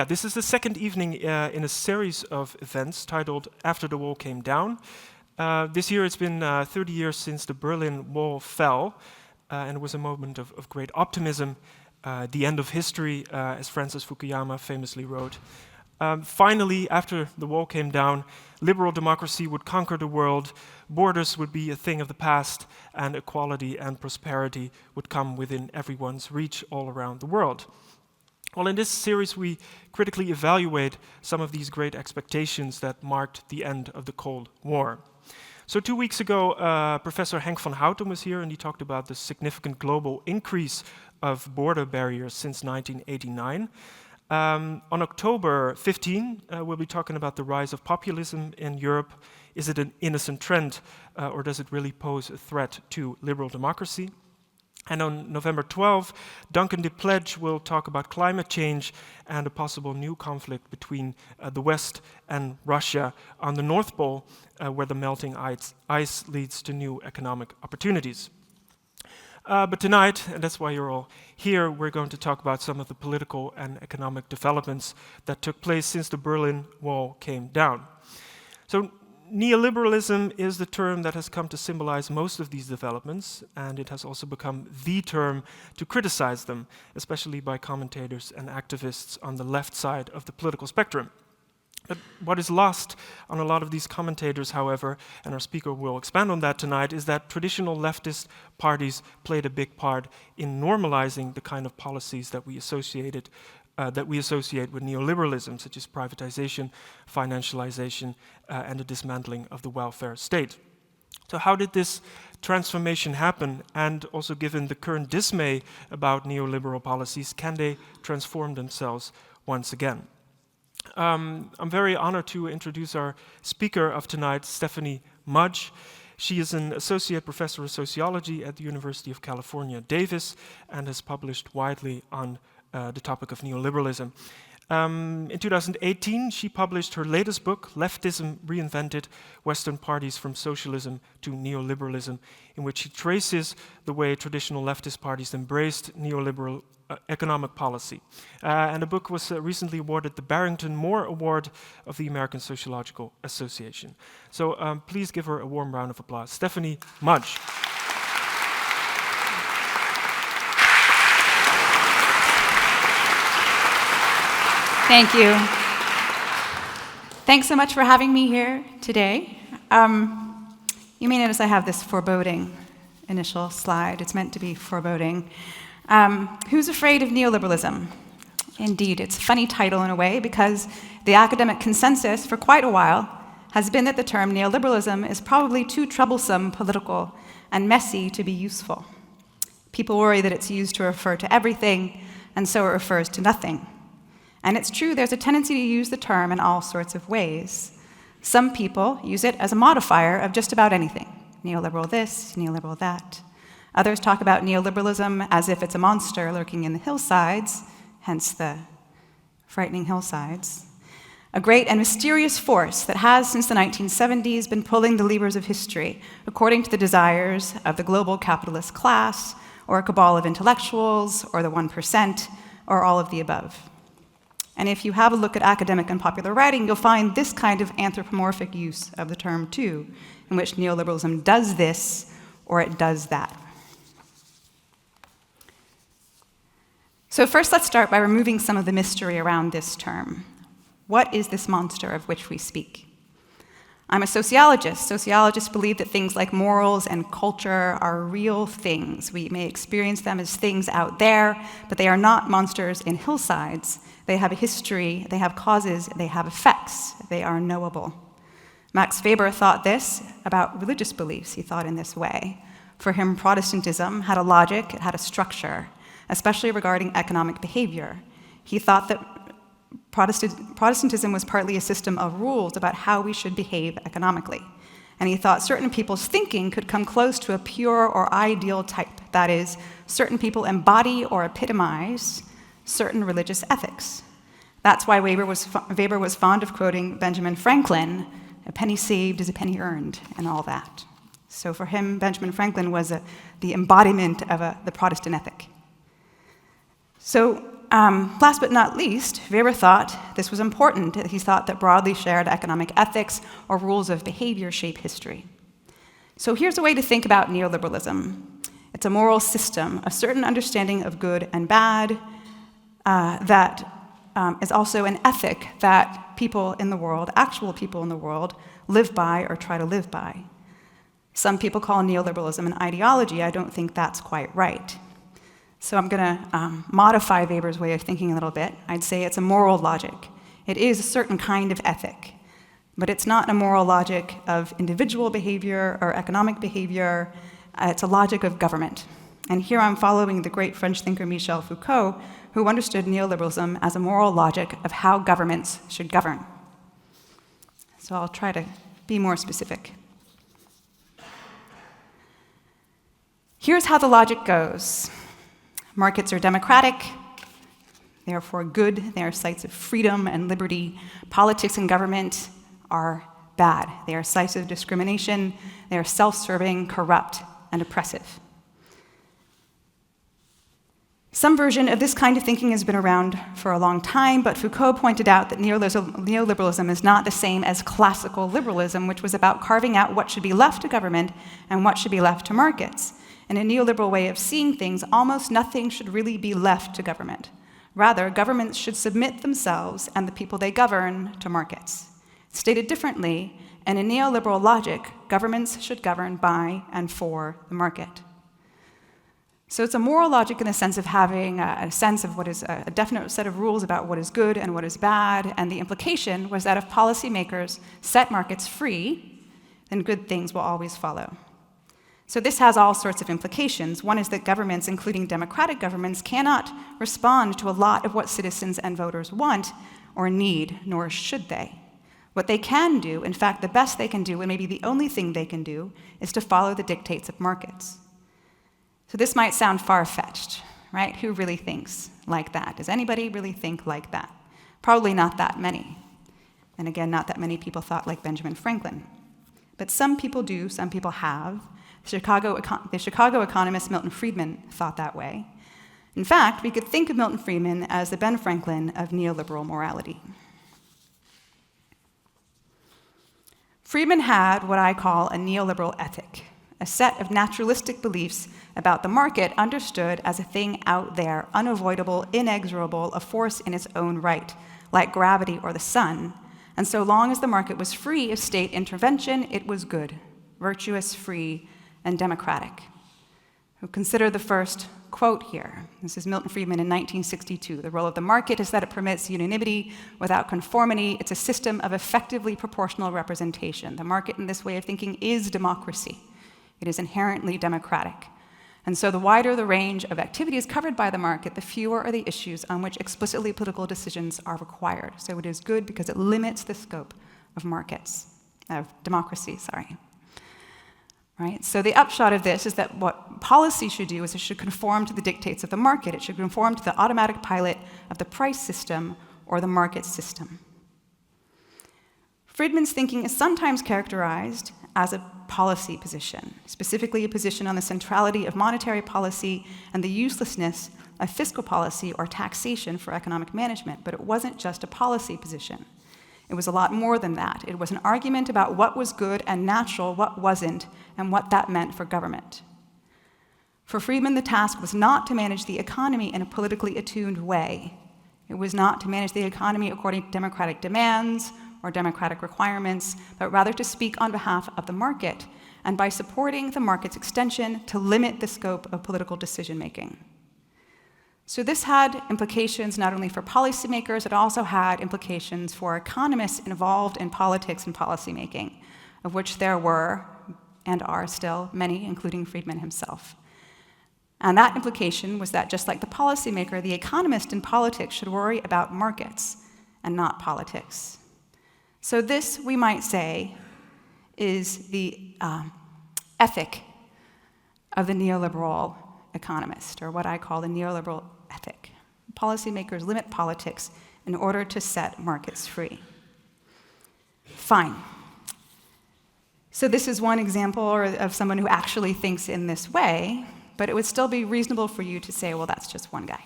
This is the second evening in a series of events titled After the Wall Came Down. This year it's been 30 years since the Berlin Wall fell, and it was a moment of great optimism, the end of history, as Francis Fukuyama famously wrote. Finally, after the wall came down, liberal democracy would conquer the world, borders would be a thing of the past, and equality and prosperity would come within everyone's reach all around the world. Well, in this series, we critically evaluate some of these great expectations that marked the end of the Cold War. So 2 weeks ago, Professor Henk van Houten was here, and he talked about the significant global increase of border barriers since 1989. On October 15, we'll be talking about the rise of populism in Europe. Is it an innocent trend, or does it really pose a threat to liberal democracy? And on November 12, Duncan DePledge will talk about climate change and a possible new conflict between the West and Russia on the North Pole, where the melting ice leads to new economic opportunities. But tonight, and that's why you're all here, we're going to talk about some of the political and economic developments that took place since the Berlin Wall came down. So neoliberalism is the term that has come to symbolize most of these developments, and it has also become the term to criticize them, especially by commentators and activists on the left side of the political spectrum. But what is lost on a lot of these commentators, however, and our speaker will expand on that tonight, is that traditional leftist parties played a big part in normalizing the kind of policies that we associate with neoliberalism, such as privatization, financialisation, and the dismantling of the welfare state. So how did this transformation happen? And also, given the current dismay about neoliberal policies, can they transform themselves once again? I'm very honored to introduce our speaker of tonight, Stephanie Mudge. She is an associate professor of sociology at the University of California, Davis, and has published widely on the topic of neoliberalism. In 2018, she published her latest book, Leftism Reinvented, Western Parties from Socialism to Neoliberalism, in which she traces the way traditional leftist parties embraced neoliberal economic policy. And the book was recently awarded the Barrington Moore Award of the American Sociological Association. So please give her a warm round of applause. Stephanie Mudge. Thank you. Thanks so much for having me here today. You may notice I have this foreboding initial slide. It's meant to be foreboding. Who's afraid of neoliberalism? Indeed, it's a funny title in a way because the academic consensus for quite a while has been that the term neoliberalism is probably too troublesome, political, and messy to be useful. People worry that it's used to refer to everything, and so it refers to nothing. And it's true, there's a tendency to use the term in all sorts of ways. Some people use it as a modifier of just about anything. Neoliberal this, neoliberal that. Others talk about neoliberalism as if it's a monster lurking in the hillsides, hence the frightening hillsides. A great and mysterious force that has, since the 1970s, been pulling the levers of history according to the desires of the global capitalist class, or a cabal of intellectuals, or the 1%, or all of the above. And if you have a look at academic and popular writing, you'll find this kind of anthropomorphic use of the term too, in which neoliberalism does this or it does that. So first, let's start by removing some of the mystery around this term. What is this monster of which we speak? I'm a sociologist. Sociologists believe that things like morals and culture are real things. We may experience them as things out there, but they are not monsters in hillsides. They have a history, they have causes, they have effects. They are knowable. Max Weber thought this about religious beliefs. He thought in this way. For him, Protestantism had a logic, it had a structure, especially regarding economic behavior. He thought that Protestantism was partly a system of rules about how we should behave economically. And he thought certain people's thinking could come close to a pure or ideal type. That is, certain people embody or epitomize certain religious ethics. That's why Weber was fond of quoting Benjamin Franklin, "A penny saved is a penny earned," and all that. So for him, Benjamin Franklin was the embodiment of the Protestant ethic. So last but not least, Weber thought this was important. He thought that broadly shared economic ethics or rules of behavior shape history. So here's a way to think about neoliberalism. It's a moral system, a certain understanding of good and bad that is also an ethic that people in the world, actual people in the world, live by or try to live by. Some people call neoliberalism an ideology. I don't think that's quite right. So I'm going to modify Weber's way of thinking a little bit. I'd say it's a moral logic. It is a certain kind of ethic, but it's not a moral logic of individual behavior or economic behavior. It's a logic of government. And here I'm following the great French thinker Michel Foucault, who understood neoliberalism as a moral logic of how governments should govern. So I'll try to be more specific. Here's how the logic goes. Markets are democratic, therefore good. They are sites of freedom and liberty. Politics and government are bad. They are sites of discrimination. They are self-serving, corrupt, and oppressive. Some version of this kind of thinking has been around for a long time, but Foucault pointed out that neoliberalism is not the same as classical liberalism, which was about carving out what should be left to government and what should be left to markets. In a neoliberal way of seeing things, almost nothing should really be left to government. Rather, governments should submit themselves and the people they govern to markets. Stated differently, in a neoliberal logic, governments should govern by and for the market. So it's a moral logic in the sense of having a sense of what is a definite set of rules about what is good and what is bad, and the implication was that if policymakers set markets free, then good things will always follow. So this has all sorts of implications. One is that governments, including democratic governments, cannot respond to a lot of what citizens and voters want or need, nor should they. What they can do, in fact, the best they can do, and maybe the only thing they can do, is to follow the dictates of markets. So this might sound far-fetched, right? Who really thinks like that? Does anybody really think like that? Probably not that many. And again, not that many people thought like Benjamin Franklin. But some people do, some people have. The Chicago economist Milton Friedman thought that way. In fact, we could think of Milton Friedman as the Ben Franklin of neoliberal morality. Friedman had what I call a neoliberal ethic, a set of naturalistic beliefs about the market understood as a thing out there, unavoidable, inexorable, a force in its own right, like gravity or the sun. And so long as the market was free of state intervention, it was good, virtuous, free, and democratic. We'll consider the first quote here. This is Milton Friedman in 1962. The role of the market is that it permits unanimity without conformity. It's a system of effectively proportional representation. The market in this way of thinking is democracy. It is inherently democratic. And so the wider the range of activities covered by the market, the fewer are the issues on which explicitly political decisions are required. So it is good because it limits the scope of democracy. Right? So the upshot of this is that what policy should do is it should conform to the dictates of the market. It should conform to the automatic pilot of the price system or the market system. Friedman's thinking is sometimes characterized as a policy position, specifically a position on the centrality of monetary policy and the uselessness of fiscal policy or taxation for economic management. But it wasn't just a policy position. It was a lot more than that. It was an argument about what was good and natural, what wasn't, and what that meant for government. For Friedman, the task was not to manage the economy in a politically attuned way. It was not to manage the economy according to democratic demands or democratic requirements, but rather to speak on behalf of the market, and by supporting the market's extension, to limit the scope of political decision-making. So this had implications not only for policymakers, it also had implications for economists involved in politics and policymaking, of which there were and are still many, including Friedman himself. And that implication was that just like the policymaker, the economist in politics should worry about markets and not politics. So this, we might say, is the ethic of the neoliberal economist, or what I call the neoliberal ethic. Policymakers limit politics in order to set markets free. Fine. So this is one example of someone who actually thinks in this way, but it would still be reasonable for you to say, well, that's just one guy.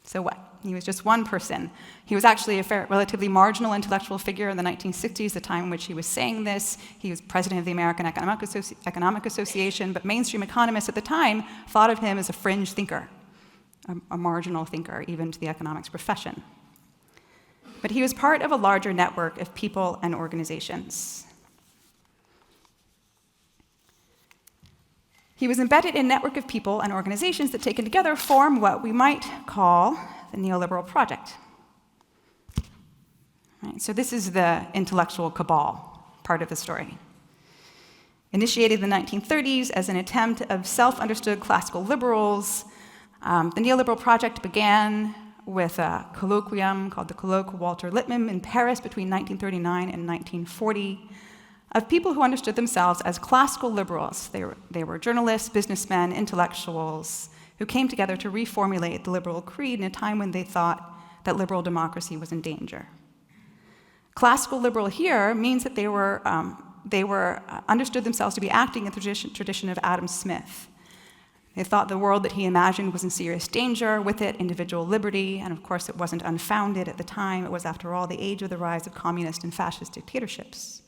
So what? He was just one person. He was actually a relatively marginal intellectual figure in the 1960s, the time in which he was saying this. He was president of the American Economic Association, but mainstream economists at the time thought of him as a fringe thinker, a marginal thinker, even to the economics profession. But he was part of a larger network of people and organizations. He was embedded in a network of people and organizations that, taken together, form what we might call the Neoliberal Project. Right, so this is the intellectual cabal part of the story. Initiated in the 1930s as an attempt of self-understood classical liberals, the Neoliberal Project began with a colloquium called the Colloque Walter Lippmann in Paris between 1939 and 1940, of people who understood themselves as classical liberals. They were journalists, businessmen, intellectuals, who came together to reformulate the liberal creed in a time when they thought that liberal democracy was in danger. Classical liberal here means that they were understood themselves to be acting in the tradition of Adam Smith. They thought the world that he imagined was in serious danger, with it individual liberty, and of course it wasn't unfounded at the time. It was, after all, the age of the rise of communist and fascist dictatorships.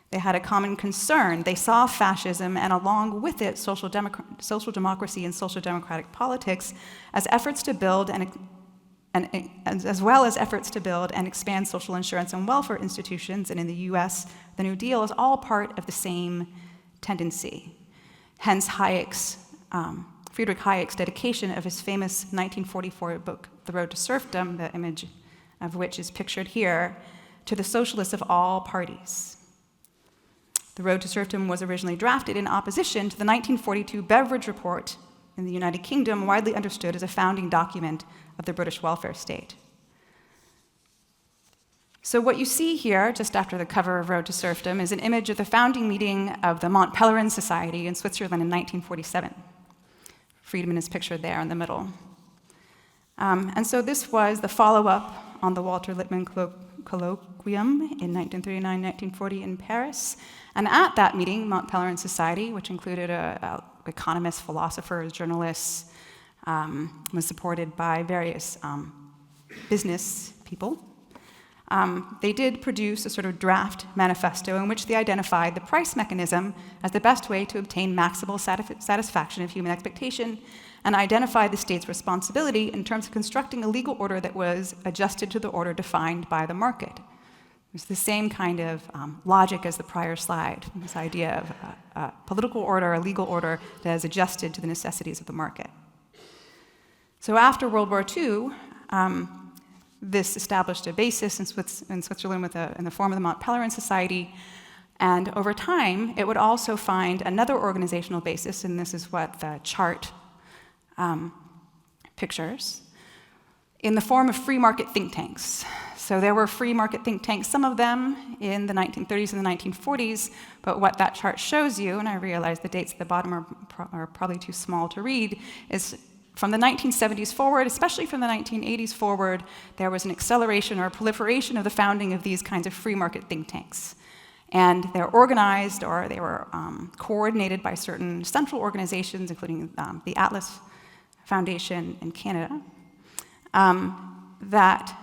They had a common concern. They saw fascism, and along with it, social democracy and social democratic politics, as efforts to build as well as efforts to build and expand social insurance and welfare institutions. And in the US, the New Deal is all part of the same tendency. Hence Friedrich Hayek's dedication of his famous 1944 book, The Road to Serfdom, the image of which is pictured here, to the socialists of all parties. The Road to Serfdom was originally drafted in opposition to the 1942 Beveridge Report in the United Kingdom, widely understood as a founding document of the British welfare state. So what you see here, just after the cover of Road to Serfdom, is an image of the founding meeting of the Mont Pelerin Society in Switzerland in 1947. Friedman is pictured there in the middle. And so this was the follow-up on the Walter Lippmann colloquium in 1939-1940 in Paris. And at that meeting, Mont Pelerin Society, which included economists, philosophers, journalists, was supported by various business people. They did produce a sort of draft manifesto in which they identified the price mechanism as the best way to obtain maximal satisfaction of human expectation, and identified the state's responsibility in terms of constructing a legal order that was adjusted to the order defined by the market. It's the same kind of logic as the prior slide, this idea of a political order, a legal order that is adjusted to the necessities of the market. So after World War II, this established a basis in Switzerland in the form of the Mont Pelerin Society, and over time, it would also find another organizational basis, and this is what the chart pictures, in the form of free market think tanks. So there were free market think tanks, some of them in the 1930s and the 1940s, but what that chart shows you, and I realize the dates at the bottom are probably too small to read, is from the 1970s forward, especially from the 1980s forward, there was an acceleration or a proliferation of the founding of these kinds of free market think tanks. And they're organized, or they were coordinated by certain central organizations, including the Atlas Foundation in Canada, that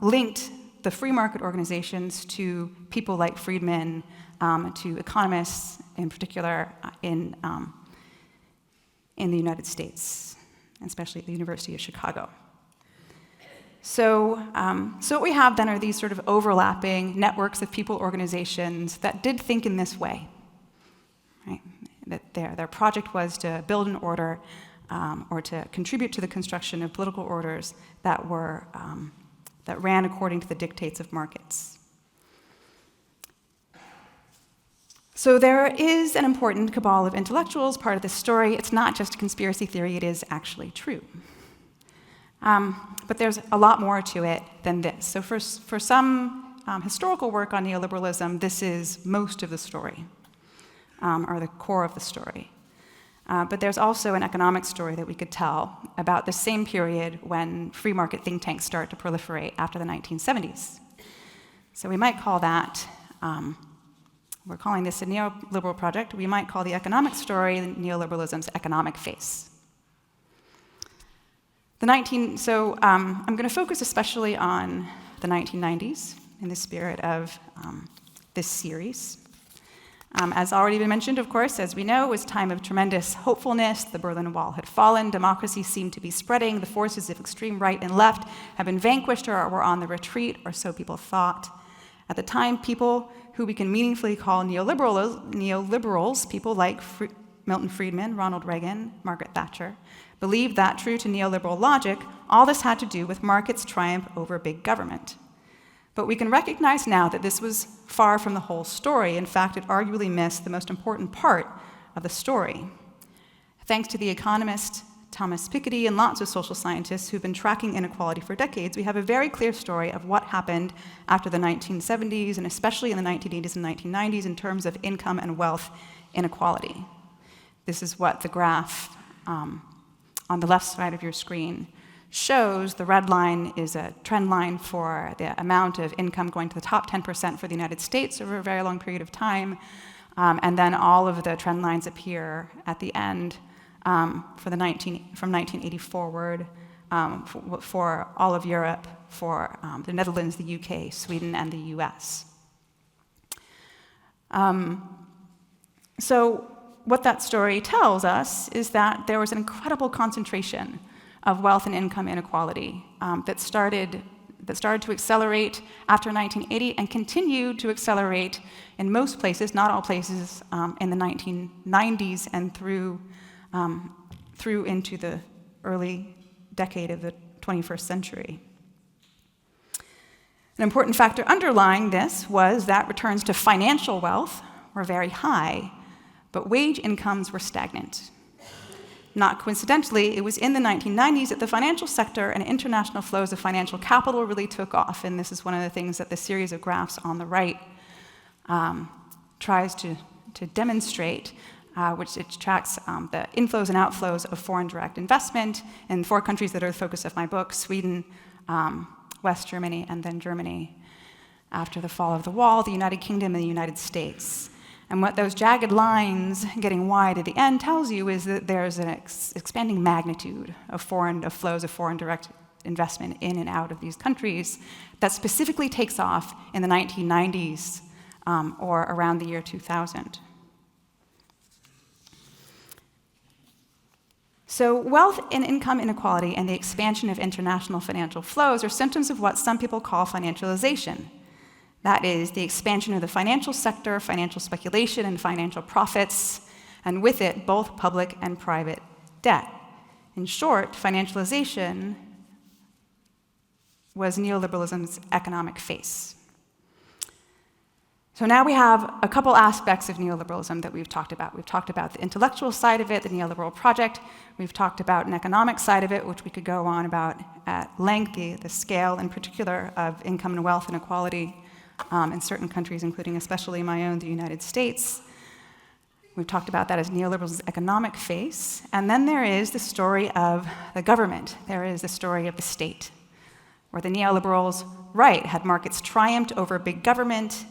linked the free market organizations to people like Friedman, to economists in particular in the United States, especially at the University of Chicago. So what we have then are these sort of overlapping networks of people, organizations that did think in this way, right? That their project was to build an order or to contribute to the construction of political orders that ran according to the dictates of markets. So there is an important cabal of intellectuals part of this story. It's not just a conspiracy theory, it is actually true. But there's a lot more to it than this. So for some historical work on neoliberalism, this is most of the story, or the core of the story. But there's also an economic story that we could tell about the same period when free market think tanks start to proliferate after the 1970s. So we might call that, we're calling this a neoliberal project. We might call the economic story neoliberalism's economic face. I'm going to focus especially on the 1990s in the spirit of this series. As already been mentioned, of course, as we know, it was a time of tremendous hopefulness. The Berlin Wall had fallen, democracy seemed to be spreading, the forces of extreme right and left had been vanquished or were on the retreat, or so people thought. At the time, people who we can meaningfully call neoliberals, people like Milton Friedman, Ronald Reagan, Margaret Thatcher, believed that, true to neoliberal logic, all this had to do with markets' triumph over big government. But we can recognize now that this was far from the whole story. In fact, it arguably missed the most important part of the story. Thanks to the economist Thomas Piketty and lots of social scientists who've been tracking inequality for decades, we have a very clear story of what happened after the 1970s, and especially in the 1980s and 1990s, in terms of income and wealth inequality. This is what the graph on the left side of your screen shows. The red line is a trend line for the amount of income going to the top 10% for the United States over a very long period of time. And then all of the trend lines appear at the end from 1980 forward for all of Europe, for the Netherlands, the UK, Sweden, and the US. So what that story tells us is that there was an incredible concentration of wealth and income inequality that started to accelerate after 1980 and continued to accelerate in most places, not all places, in the 1990s and through into the early decade of the 21st century. An important factor underlying this was that returns to financial wealth were very high, but wage incomes were stagnant. Not coincidentally, it was in the 1990s that the financial sector and international flows of financial capital really took off, and this is one of the things that the series of graphs on the right tries to demonstrate, which it tracks the inflows and outflows of foreign direct investment in 4 countries that are the focus of my book: Sweden, West Germany, and then Germany after the fall of the wall, the United Kingdom, and the United States. And what those jagged lines getting wide at the end tells you is that there's an expanding magnitude of flows of foreign direct investment in and out of these countries that specifically takes off in the 1990s or around the year 2000. So wealth and income inequality and the expansion of international financial flows are symptoms of what some people call financialization. That is, the expansion of the financial sector, financial speculation, and financial profits, and with it, both public and private debt. In short, financialization was neoliberalism's economic face. So now we have a couple aspects of neoliberalism that we've talked about. We've talked about the intellectual side of it, the Neoliberal Project. We've talked about an economic side of it, which we could go on about at length, the scale in particular of income and wealth inequality in certain countries, including especially my own, the United States. We've talked about that as neoliberalism's economic face. And then there is the story of the government. There is the story of the state, where the neoliberals, right, had markets triumphed over big government.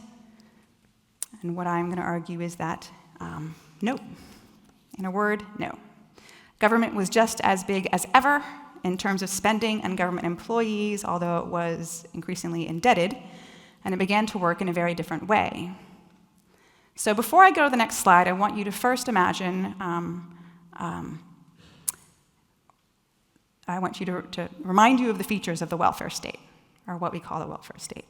And what I'm going to argue is that, no. In a word, no. Government was just as big as ever in terms of spending and government employees, although it was increasingly indebted, and it began to work in a very different way. So before I go to the next slide, I want you to first imagine, I want you to remind you of the features of the welfare state, or what we call the welfare state,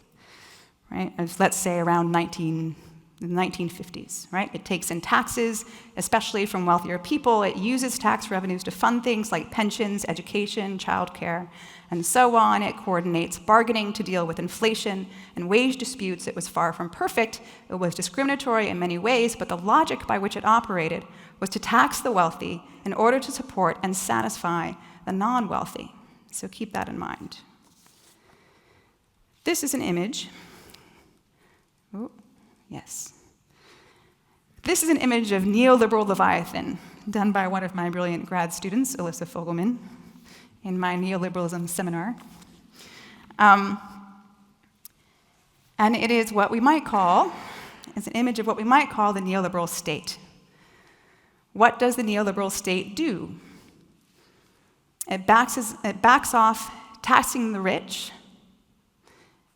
right? As, let's say around the 1950s, right? It takes in taxes, especially from wealthier people. It uses tax revenues to fund things like pensions, education, childcare, and so on. It coordinates bargaining to deal with inflation and wage disputes. It was far from perfect. It was discriminatory in many ways, but the logic by which it operated was to tax the wealthy in order to support and satisfy the non-wealthy. So keep that in mind. This is an image. Ooh. Yes. This is an image of Neoliberal Leviathan, done by one of my brilliant grad students, Alyssa Fogelman, in my neoliberalism seminar. And it is what we might call, it's an image of what we might call the neoliberal state. What does the neoliberal state do? It backs off taxing the rich,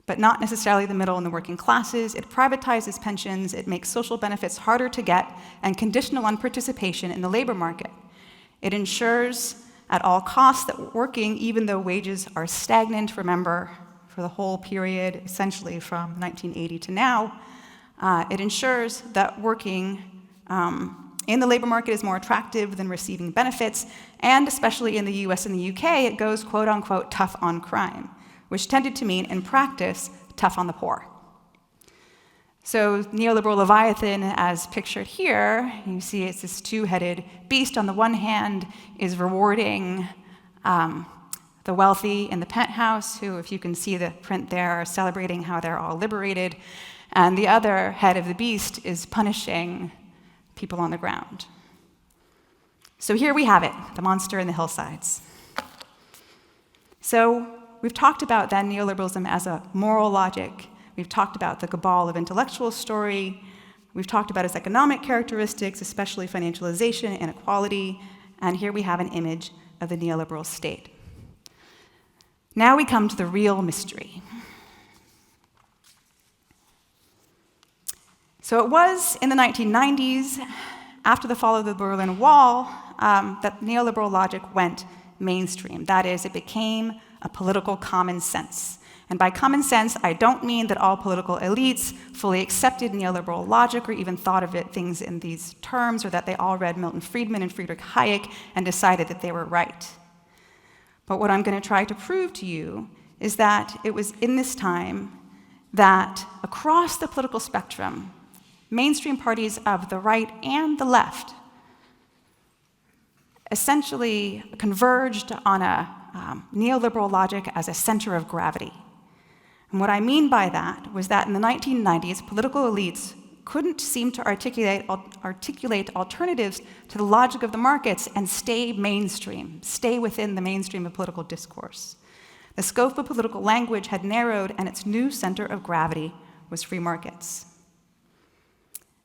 but not necessarily the middle and the working classes. It privatizes pensions. It makes social benefits harder to get and conditional on participation in the labor market. It ensures at all costs that working, even though wages are stagnant, remember, for the whole period, essentially from 1980 to now, it ensures that working in the labor market is more attractive than receiving benefits, and especially in the US and the UK, it goes, quote unquote, tough on crime, which tended to mean, in practice, tough on the poor. So Neoliberal Leviathan, as pictured here, you see it's this two-headed beast. On the one hand is rewarding the wealthy in the penthouse, who, if you can see the print there, are celebrating how they're all liberated. And the other head of the beast is punishing people on the ground. So here we have it, the monster in the hillsides. So we've talked about then neoliberalism as a moral logic. We've talked about the cabal of intellectual story. We've talked about its economic characteristics, especially financialisation, inequality, and here we have an image of the neoliberal state. Now we come to the real mystery. So it was in the 1990s, after the fall of the Berlin Wall, that neoliberal logic went mainstream. That is, it became a political common sense. And by common sense, I don't mean that all political elites fully accepted neoliberal logic or even thought of things in these terms, or that they all read Milton Friedman and Friedrich Hayek and decided that they were right. But what I'm going to try to prove to you is that it was in this time that across the political spectrum, mainstream parties of the right and the left essentially converged on a neoliberal logic as a center of gravity. And what I mean by that was that in the 1990s, political elites couldn't seem to articulate alternatives to the logic of the markets and stay mainstream, stay within the mainstream of political discourse. The scope of political language had narrowed, and its new center of gravity was free markets.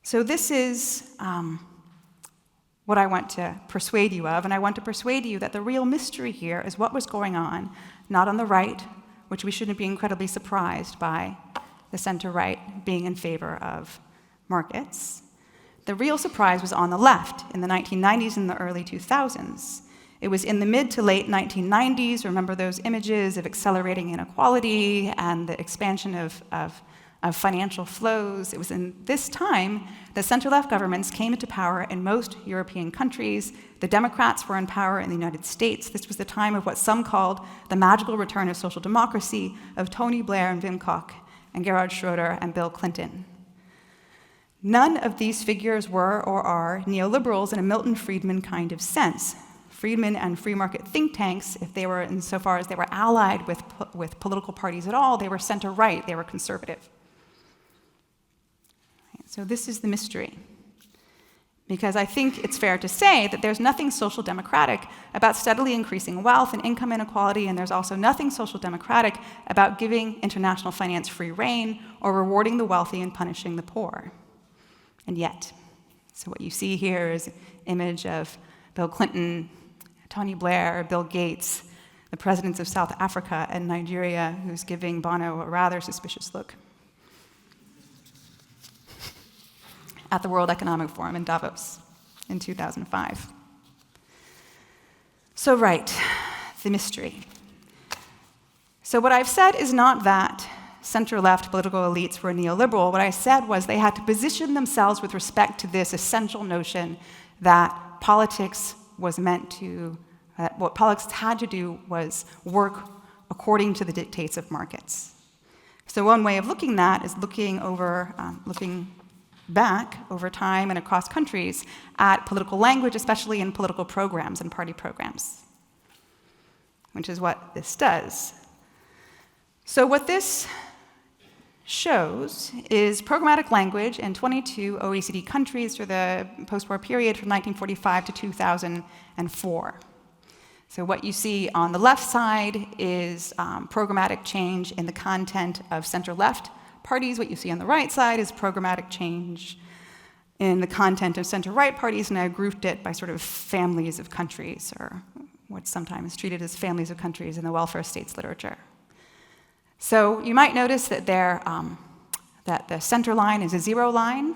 So this is what I want to persuade you of, and I want to persuade you that the real mystery here is what was going on, not on the right, which we shouldn't be incredibly surprised by the center-right being in favor of markets. The real surprise was on the left in the 1990s and the early 2000s. It was in the mid to late 1990s, remember those images of accelerating inequality and the expansion of financial flows. It was in this time that center-left governments came into power in most European countries. The Democrats were in power in the United States. This was the time of what some called the magical return of social democracy, of Tony Blair and Wim Kok and Gerhard Schroeder and Bill Clinton. None of these figures were or are neoliberals in a Milton Friedman kind of sense. Friedman and free market think tanks, if they were, insofar as they were allied with political parties at all, they were center-right, they were conservative. So this is the mystery. Because I think it's fair to say that there's nothing social democratic about steadily increasing wealth and income inequality, and there's also nothing social democratic about giving international finance free rein or rewarding the wealthy and punishing the poor. And yet, so what you see here is an image of Bill Clinton, Tony Blair, Bill Gates, the presidents of South Africa and Nigeria, who's giving Bono a rather suspicious look at the World Economic Forum in Davos in 2005. So right, the mystery. So what I've said is not that center-left political elites were neoliberal. What I said was they had to position themselves with respect to this essential notion that politics was meant to, what politics had to do was work according to the dictates of markets. So one way of looking at that is looking back over time and across countries at political language, especially in political programs and party programs, which is what this does. So what this shows is programmatic language in 22 OECD countries for the post-war period from 1945 to 2004. So what you see on the left side is programmatic change in the content of center-left parties. What you see on the right side is programmatic change in the content of center-right parties, and I grouped it by sort of families of countries or what's sometimes treated as families of countries in the welfare states literature. So you might notice that that the center line is a zero line.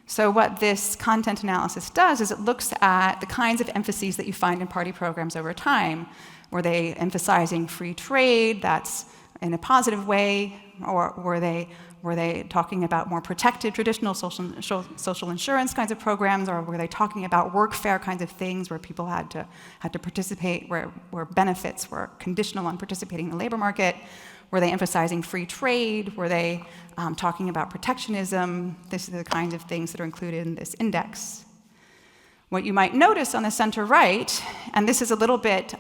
So what this content analysis does is it looks at the kinds of emphases that you find in party programs over time. Were they emphasizing free trade, that's in a positive way, or were they talking about more protected traditional social insurance kinds of programs, or were they talking about workfare kinds of things where people had to participate, where benefits were conditional on participating in the labor market? Were they emphasizing free trade? Were they talking about protectionism? These are the kinds of things that are included in this index. What you might notice on the center right, and this is a little bit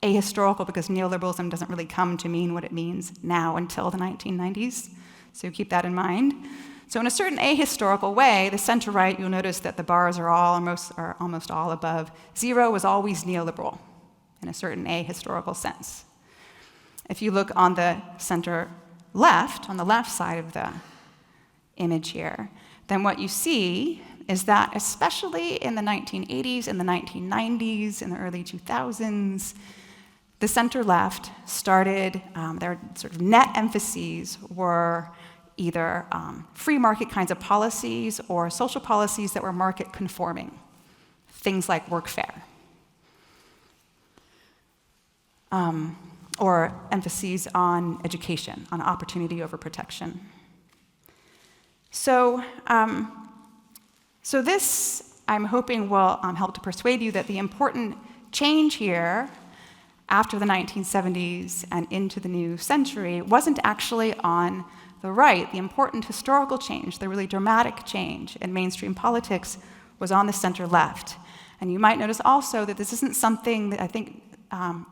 ahistorical because neoliberalism doesn't really come to mean what it means now until the 1990s, so keep that in mind. So in a certain ahistorical way, the center right, you'll notice that the bars are almost all above. Zero was always neoliberal in a certain ahistorical sense. If you look on the center left, on the left side of the image here, then what you see is that especially in the 1980s, in the 1990s, in the early 2000s, the center left started, their sort of net emphases were either free market kinds of policies or social policies that were market conforming, things like workfare. Or emphases on education, on opportunity over protection. So this, I'm hoping, will help to persuade you that the important change here after the 1970s and into the new century wasn't actually on the right. The important historical change, the really dramatic change in mainstream politics was on the center left. And you might notice also that this isn't something that I think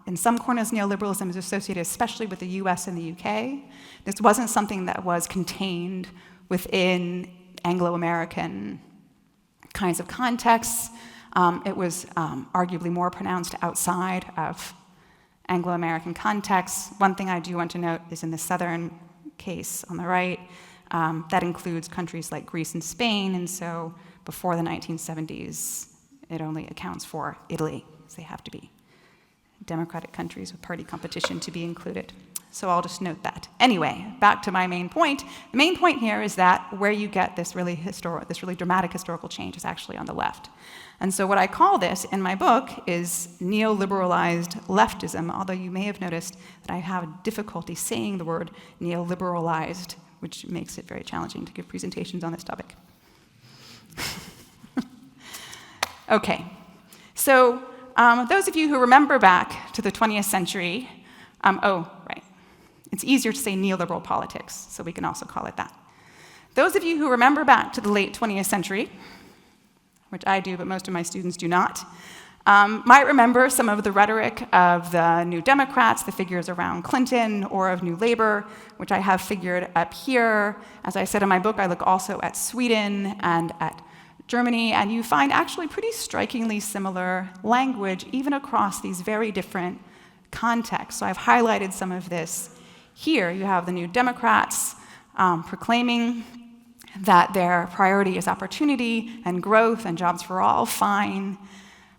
in some corners, neoliberalism is associated especially with the US and the UK. This wasn't something that was contained within Anglo-American kinds of contexts. It was arguably more pronounced outside of Anglo-American contexts. One thing I do want to note is in the southern case on the right, that includes countries like Greece and Spain, and so before the 1970s, it only accounts for Italy, so they have to be democratic countries with party competition to be included. So I'll just note that. Anyway, back to my main point. The main point here is that where you get this really dramatic historical change is actually on the left. And so what I call this in my book is Neoliberalized Leftism, although you may have noticed that I have difficulty saying the word neoliberalized, which makes it very challenging to give presentations on this topic. Okay, so those of you who remember back to the 20th century, right, it's easier to say neoliberal politics, so we can also call it that. Those of you who remember back to the late 20th century, which I do, but most of my students do not, might remember some of the rhetoric of the New Democrats, the figures around Clinton, or of New Labour, which I have figured up here. As I said in my book, I look also at Sweden and at Germany, and you find actually pretty strikingly similar language even across these very different contexts. So I've highlighted some of this here. You have the New Democrats proclaiming that their priority is opportunity and growth and jobs for all, fine.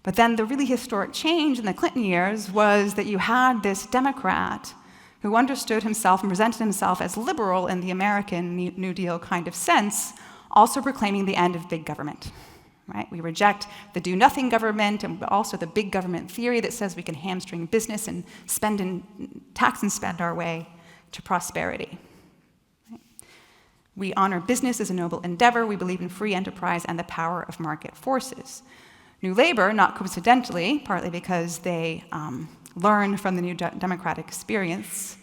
But then the really historic change in the Clinton years was that you had this Democrat who understood himself and presented himself as liberal in the American New Deal kind of sense, also proclaiming the end of big government. Right? We reject the do-nothing government and also the big government theory that says we can hamstring business and tax and spend our way to prosperity. Right? We honor business as a noble endeavor. We believe in free enterprise and the power of market forces. New Labour, not coincidentally, partly because they learned from the New Democratic experience,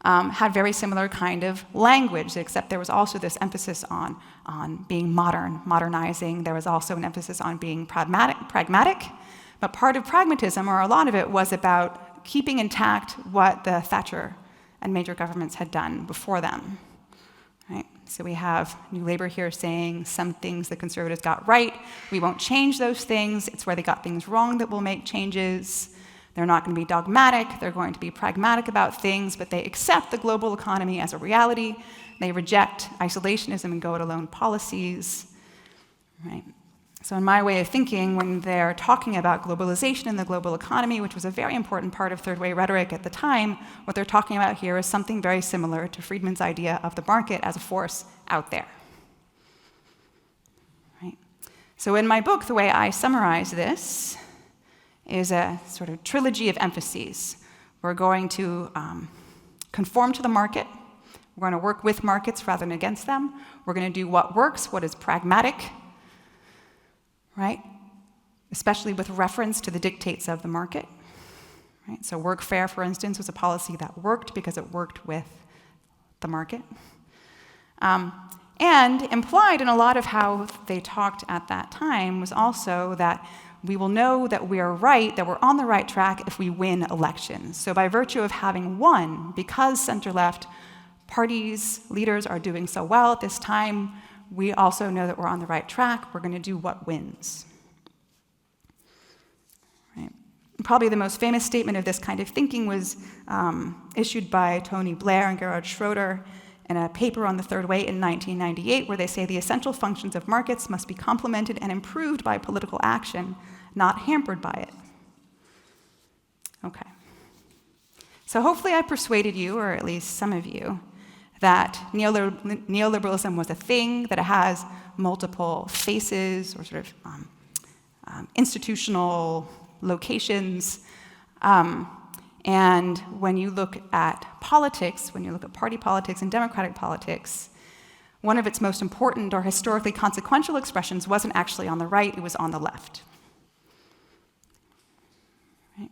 had very similar kind of language, except there was also this emphasis on being modernizing. There was also an emphasis on being pragmatic. But part of pragmatism, or a lot of it, was about keeping intact what the Thatcher and major governments had done before them. Right? So we have New Labour here saying some things the Conservatives got right. We won't change those things. It's where they got things wrong that we'll make changes. They're not going to be dogmatic, they're going to be pragmatic about things, but they accept the global economy as a reality. They reject isolationism and go-it-alone policies. Right? So in my way of thinking, when they're talking about globalization and the global economy, which was a very important part of third-way rhetoric at the time, what they're talking about here is something very similar to Friedman's idea of the market as a force out there. Right? So in my book, the way I summarize this is a sort of trilogy of emphases. We're going to conform to the market. We're going to work with markets rather than against them. We're going to do what works, what is pragmatic, right? Especially with reference to the dictates of the market. Right? So workfare, for instance, was a policy that worked because it worked with the market. And implied in a lot of how they talked at that time was also that we will know that we are right, that we're on the right track if we win elections. So by virtue of having won, because center-left parties, leaders are doing so well at this time, we also know that we're on the right track. We're going to do what wins. Right. Probably the most famous statement of this kind of thinking was issued by Tony Blair and Gerhard Schroeder in a paper on the third way in 1998, where they say the essential functions of markets must be complemented and improved by political action, not hampered by it. Okay. So hopefully I persuaded you, or at least some of you, that neoliberalism was a thing, that it has multiple faces or sort of institutional locations. And when you look at politics, when you look at party politics and democratic politics, one of its most important or historically consequential expressions wasn't actually on the right, it was on the left. Right?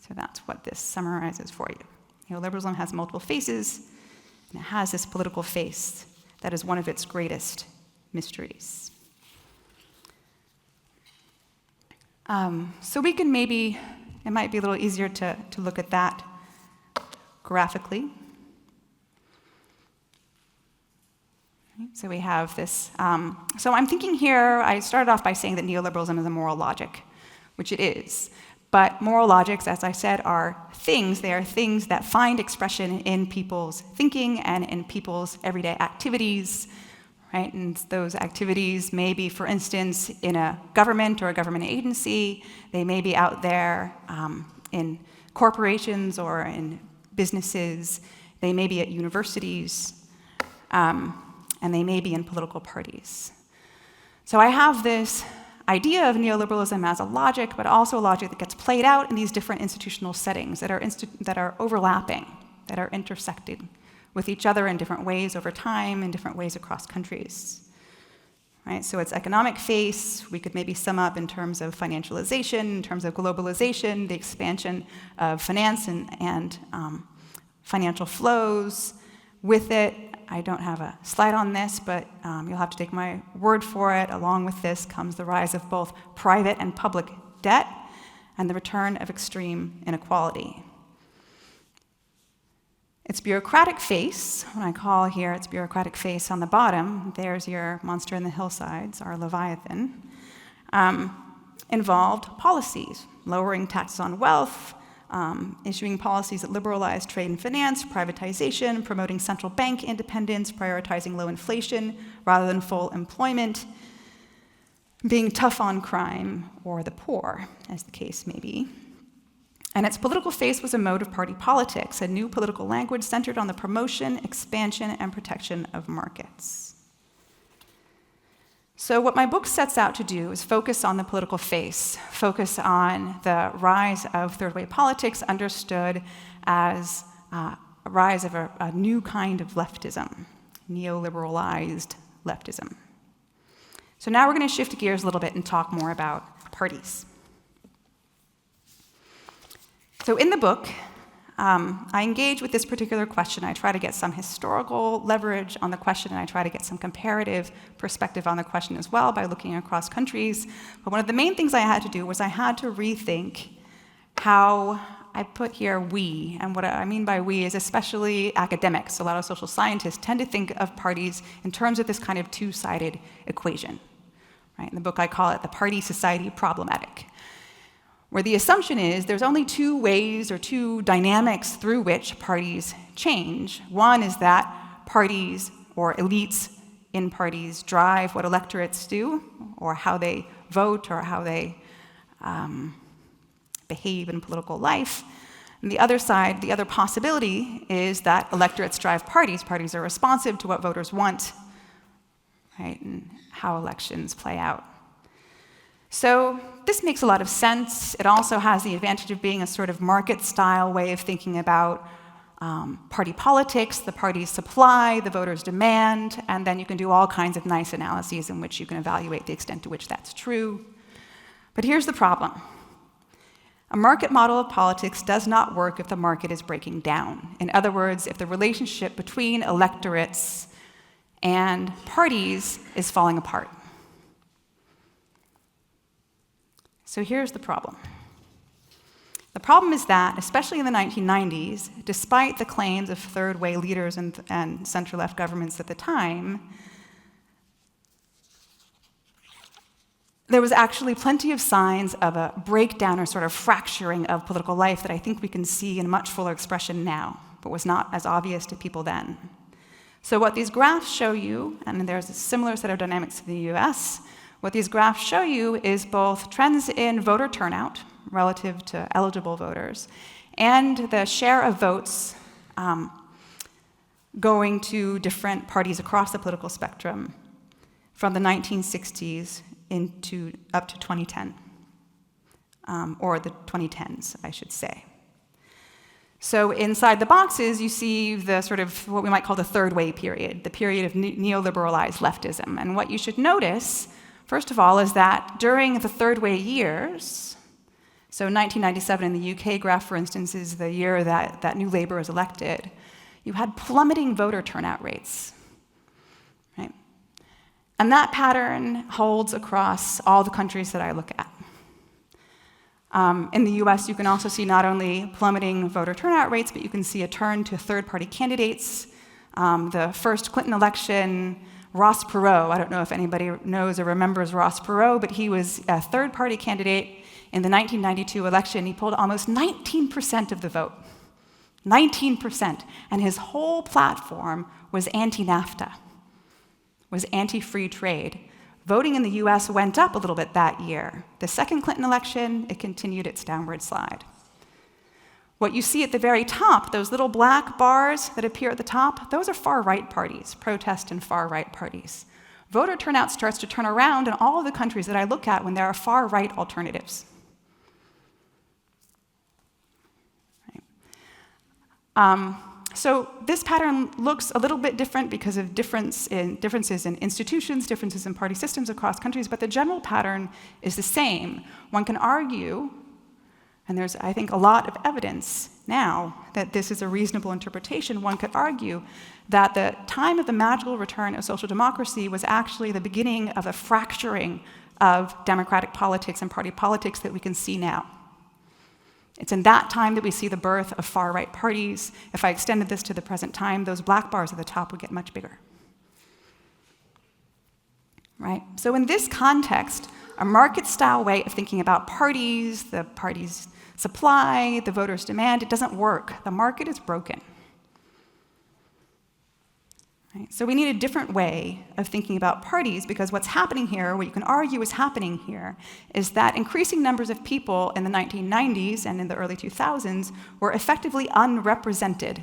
So that's what this summarizes for you. Neoliberalism has multiple faces, and it has this political face that is one of its greatest mysteries. So we can maybe, it might be a little easier to look at that graphically. So we have this, so I'm thinking here, I started off by saying that neoliberalism is a moral logic, which it is. But moral logics, as I said, are things. They are things that find expression in people's thinking and in people's everyday activities, right? And those activities may be, for instance, in a government or a government agency. They may be out there in corporations or in businesses. They may be at universities, and they may be in political parties. So I have this idea of neoliberalism as a logic, but also a logic that gets played out in these different institutional settings that are overlapping, that are intersecting with each other in different ways over time, in different ways across countries. Right? So its economic face, we could maybe sum up in terms of financialization, in terms of globalization, the expansion of finance and financial flows. With it, I don't have a slide on this, but you'll have to take my word for it. Along with this comes the rise of both private and public debt and the return of extreme inequality. Its bureaucratic face, when I call here its bureaucratic face on the bottom, there's your monster in the hillsides, our Leviathan, involved policies, lowering taxes on wealth, issuing policies that liberalize trade and finance, privatization, promoting central bank independence, prioritizing low inflation rather than full employment, being tough on crime or the poor, as the case may be. And its political face was a mode of party politics, a new political language centered on the promotion, expansion, and protection of markets. So what my book sets out to do is focus on the political face, focus on the rise of third-way politics understood as a rise of a new kind of leftism, Neoliberalized Leftism. So now we're going to shift gears a little bit and talk more about parties. So in the book, I engage with this particular question. I try to get some historical leverage on the question, and I try to get some comparative perspective on the question as well by looking across countries. But one of the main things I had to do was I had to rethink how I put here we, and what I mean by we is especially academics. A lot of social scientists tend to think of parties in terms of this kind of two-sided equation. Right? In the book, I call it the party-society problematic, where the assumption is there's only two ways or two dynamics through which parties change. One is that parties or elites in parties drive what electorates do or how they vote or how they behave in political life. And the other side, the other possibility is that electorates drive parties. Parties are responsive to what voters want, right, and how elections play out. So this makes a lot of sense. It also has the advantage of being a sort of market-style way of thinking about party politics. The parties supply, the voters demand, and then you can do all kinds of nice analyses in which you can evaluate the extent to which that's true. But here's the problem. A market model of politics does not work if the market is breaking down. In other words, if the relationship between electorates and parties is falling apart. So here's the problem. The problem is that, especially in the 1990s, despite the claims of third-way leaders and center-left governments at the time, there was actually plenty of signs of a breakdown or sort of fracturing of political life that I think we can see in much fuller expression now, but was not as obvious to people then. So what these graphs show you, and there's a similar set of dynamics in the US, what these graphs show you is both trends in voter turnout relative to eligible voters and the share of votes going to different parties across the political spectrum from the 1960s up to 2010, or the 2010s, I should say. So inside the boxes, you see the sort of what we might call the third way period, the period of neoliberalized leftism. And what you should notice, first of all, is that during the third way years, so 1997 in the UK graph, for instance, is the year that New Labour is elected, you had plummeting voter turnout rates. Right? And that pattern holds across all the countries that I look at. In the US, you can also see not only plummeting voter turnout rates, but you can see a turn to third-party candidates. The first Clinton election, Ross Perot, I don't know if anybody knows or remembers Ross Perot, but he was a third-party candidate in the 1992 election. He pulled almost 19% of the vote. 19%. And his whole platform was anti-NAFTA, was anti-free trade. Voting in the US went up a little bit that year. The second Clinton election, it continued its downward slide. What you see at the very top, those little black bars that appear at the top, those are far-right parties, protest and far-right parties. Voter turnout starts to turn around in all of the countries that I look at when there are far-right alternatives. Right. So this pattern looks a little bit different because of differences in institutions, differences in party systems across countries, but the general pattern is the same. One can argue, and there's, I think, a lot of evidence now that this is a reasonable interpretation, one could argue that the time of the magical return of social democracy was actually the beginning of a fracturing of democratic politics and party politics that we can see now. It's in that time that we see the birth of far-right parties. If I extended this to the present time, those black bars at the top would get much bigger. Right? So in this context, a market-style way of thinking about parties, the parties' supply, the voters' demand, it doesn't work. The market is broken. Right? So we need a different way of thinking about parties, because what's happening here, what you can argue is happening here, is that increasing numbers of people in the 1990s and in the early 2000s were effectively unrepresented.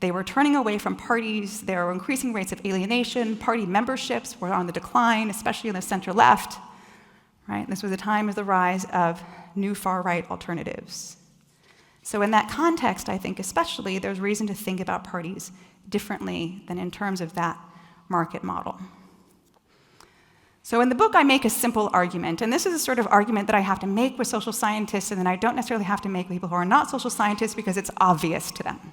They were turning away from parties, there were increasing rates of alienation, party memberships were on the decline, especially in the center-left. Right? This was a time of the rise of new far-right alternatives. So in that context, I think especially, there's reason to think about parties differently than in terms of that market model. So in the book, I make a simple argument, and this is a sort of argument that I have to make with social scientists, and then I don't necessarily have to make with people who are not social scientists because it's obvious to them.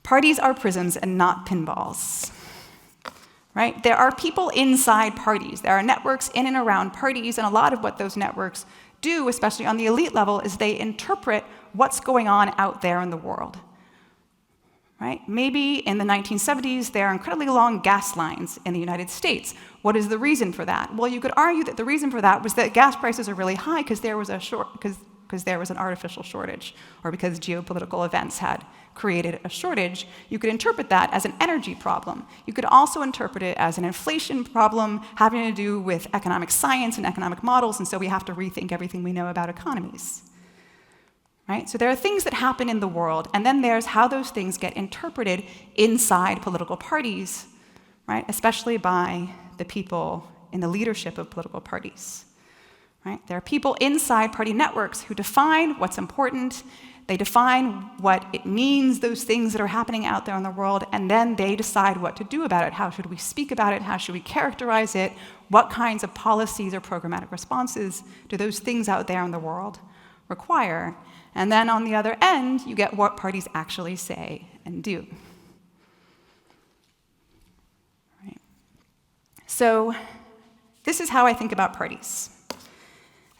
Parties are prisons and not pinballs. Right? There are people inside parties. There are networks in and around parties, and a lot of what those networks do, especially on the elite level, is they interpret what's going on out there in the world. Right? Maybe in the 1970s, there are incredibly long gas lines in the United States. What is the reason for that? Well, you could argue that the reason for that was that gas prices are really high because there was a because there was an artificial shortage, or because geopolitical events had created a shortage. You could interpret that as an energy problem. You could also interpret it as an inflation problem having to do with economic science and economic models, and so we have to rethink everything we know about economies. Right? So there are things that happen in the world, and then there's how those things get interpreted inside political parties, right? Especially by the people in the leadership of political parties. Right? There are people inside party networks who define what's important, they define what it means, those things that are happening out there in the world, and then they decide what to do about it. How should we speak about it? How should we characterize it? What kinds of policies or programmatic responses do those things out there in the world require? And then on the other end, you get what parties actually say and do. Right. So this is how I think about parties.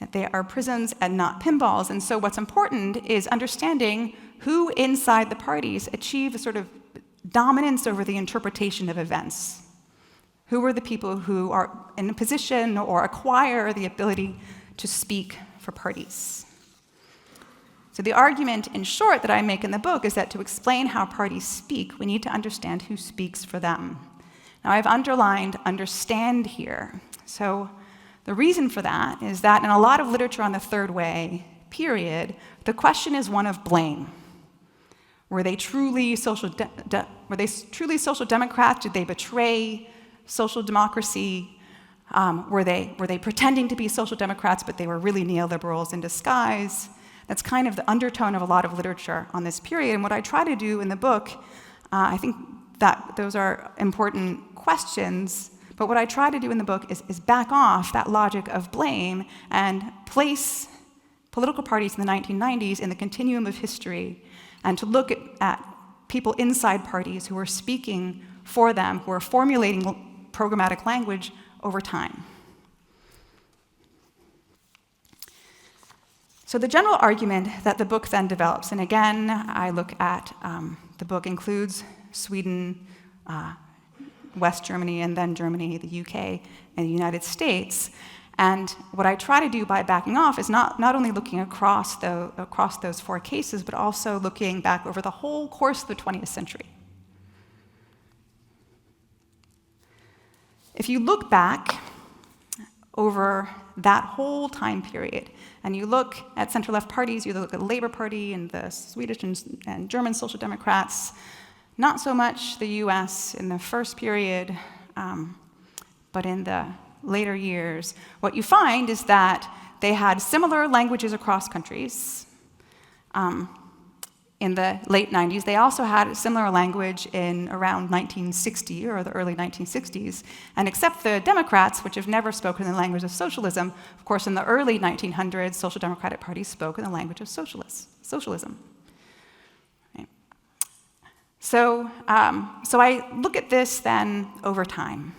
That they are prisms and not pinballs. And so what's important is understanding who inside the parties achieve a sort of dominance over the interpretation of events. Who are the people who are in a position or acquire the ability to speak for parties? So the argument, in short, that I make in the book is that to explain how parties speak, we need to understand who speaks for them. Now, I've underlined understand here. So the reason for that is that in a lot of literature on the third way, period, the question is one of blame. Were they truly social democrats? Did they betray social democracy? Were they pretending to be social democrats, but they were really neoliberals in disguise? That's kind of the undertone of a lot of literature on this period. And what I try to do in the book, I think that those are important questions, but what I try to do in the book is back off that logic of blame and place political parties in the 1990s in the continuum of history, and to look at people inside parties who are speaking for them, who are formulating programmatic language over time. So the general argument that the book then develops, and again, I look at, the book includes Sweden, West Germany, and then Germany, the UK, and the United States. And what I try to do by backing off is not only looking across those four cases, but also looking back over the whole course of the 20th century. If you look back over that whole time period, and you look at center-left parties, you look at the Labour Party and the Swedish and German Social Democrats, not so much the US in the first period, but in the later years, what you find is that they had similar languages across countries. In the late 90s, they also had similar language in around 1960 or the early 1960s. And except the Democrats, which have never spoken in the language of socialism, of course, in the early 1900s, social democratic parties spoke in the language of socialism. Right. So I look at this then over time.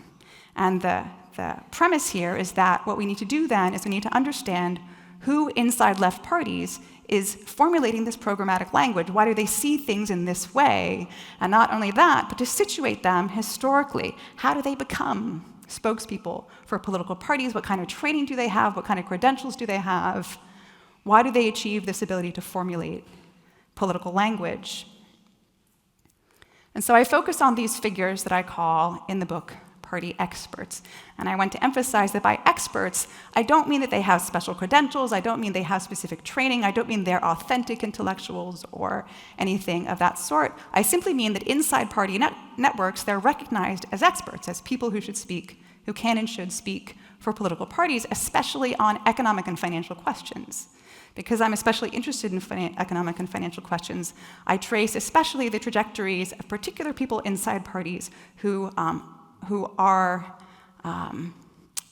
And the premise here is that what we need to do then is we need to understand who inside left parties is formulating this programmatic language. Why do they see things in this way? And not only that, but to situate them historically. How do they become spokespeople for political parties? What kind of training do they have? What kind of credentials do they have? Why do they achieve this ability to formulate political language? And so I focus on these figures that I call in the book party experts. And I want to emphasize that by experts, I don't mean that they have special credentials, I don't mean they have specific training, I don't mean they're authentic intellectuals or anything of that sort. I simply mean that inside party networks, they're recognized as experts, as people who should speak, who can and should speak for political parties, especially on economic and financial questions. Because I'm especially interested in economic and financial questions, I trace especially the trajectories of particular people inside parties who are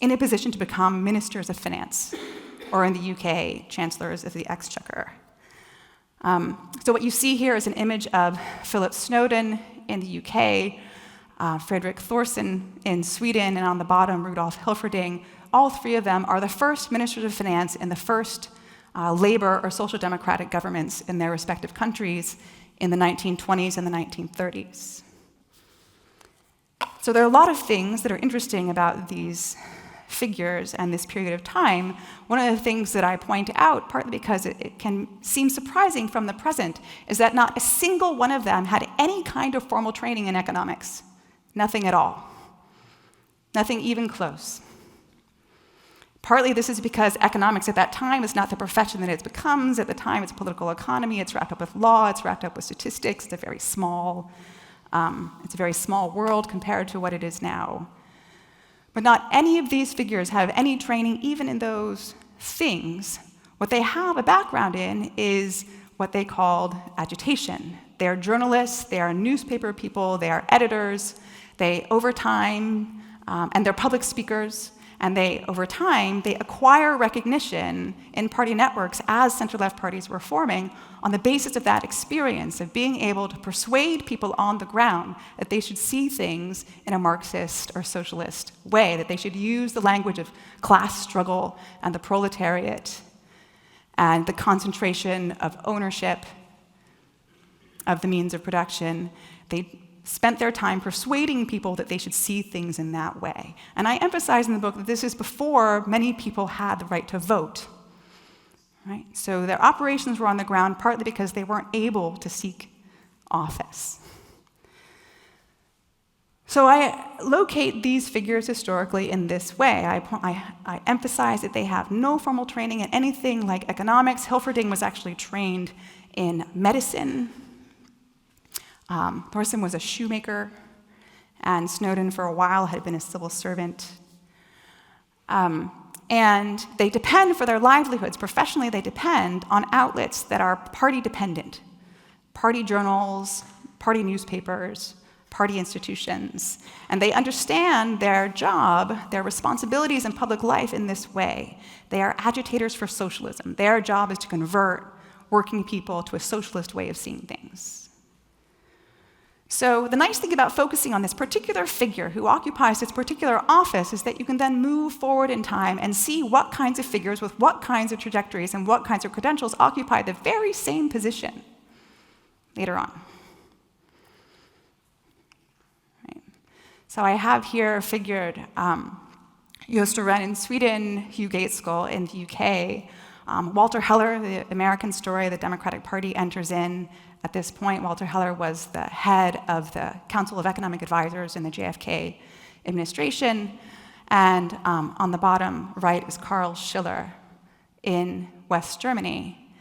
in a position to become ministers of finance, or in the UK, chancellors of the Exchequer. So what you see here is an image of Philip Snowden in the UK, Fredrik Thorson in Sweden, and on the bottom, Rudolf Hilferding. All three of them are the first ministers of finance in the first Labour or social democratic governments in their respective countries in the 1920s and the 1930s. So there are a lot of things that are interesting about these figures and this period of time, one of the things that I point out, partly because it can seem surprising from the present, is that not a single one of them had any kind of formal training in economics. Nothing at all. Nothing even close. Partly this is because economics at that time is not the profession that it becomes. At the time, it's political economy. It's wrapped up with law. It's wrapped up with statistics. It's a very small world compared to what it is now. But not any of these figures have any training even in those things. What they have a background in is what they called agitation. They are journalists. They are newspaper people. They are editors. They, over time, and they're public speakers. And over time, they acquire recognition in party networks as center-left parties were forming on the basis of that experience of being able to persuade people on the ground that they should see things in a Marxist or socialist way, that they should use the language of class struggle and the proletariat and the concentration of ownership of the means of production. They spent their time persuading people that they should see things in that way. And I emphasize in the book that this is before many people had the right to vote. Right? So their operations were on the ground partly because they weren't able to seek office. So I locate these figures historically in this way. I emphasize that they have no formal training in anything like economics. Hilferding was actually trained in medicine. Thorson was a shoemaker, and Snowden for a while had been a civil servant. And they depend for their livelihoods, professionally they depend on outlets that are party-dependent. Party journals, party newspapers, party institutions. And they understand their job, their responsibilities in public life in this way. They are agitators for socialism. Their job is to convert working people to a socialist way of seeing things. So the nice thing about focusing on this particular figure who occupies this particular office is that you can then move forward in time and see what kinds of figures with what kinds of trajectories and what kinds of credentials occupy the very same position later on. Right. So I have here figured Gösta Rehn in Sweden, Hugh Gaitskell in the UK, Walter Heller, the American story, the Democratic Party enters in. At this point, Walter Heller was the head of the Council of Economic Advisors in the JFK administration. And on the bottom right is Karl Schiller in West Germany.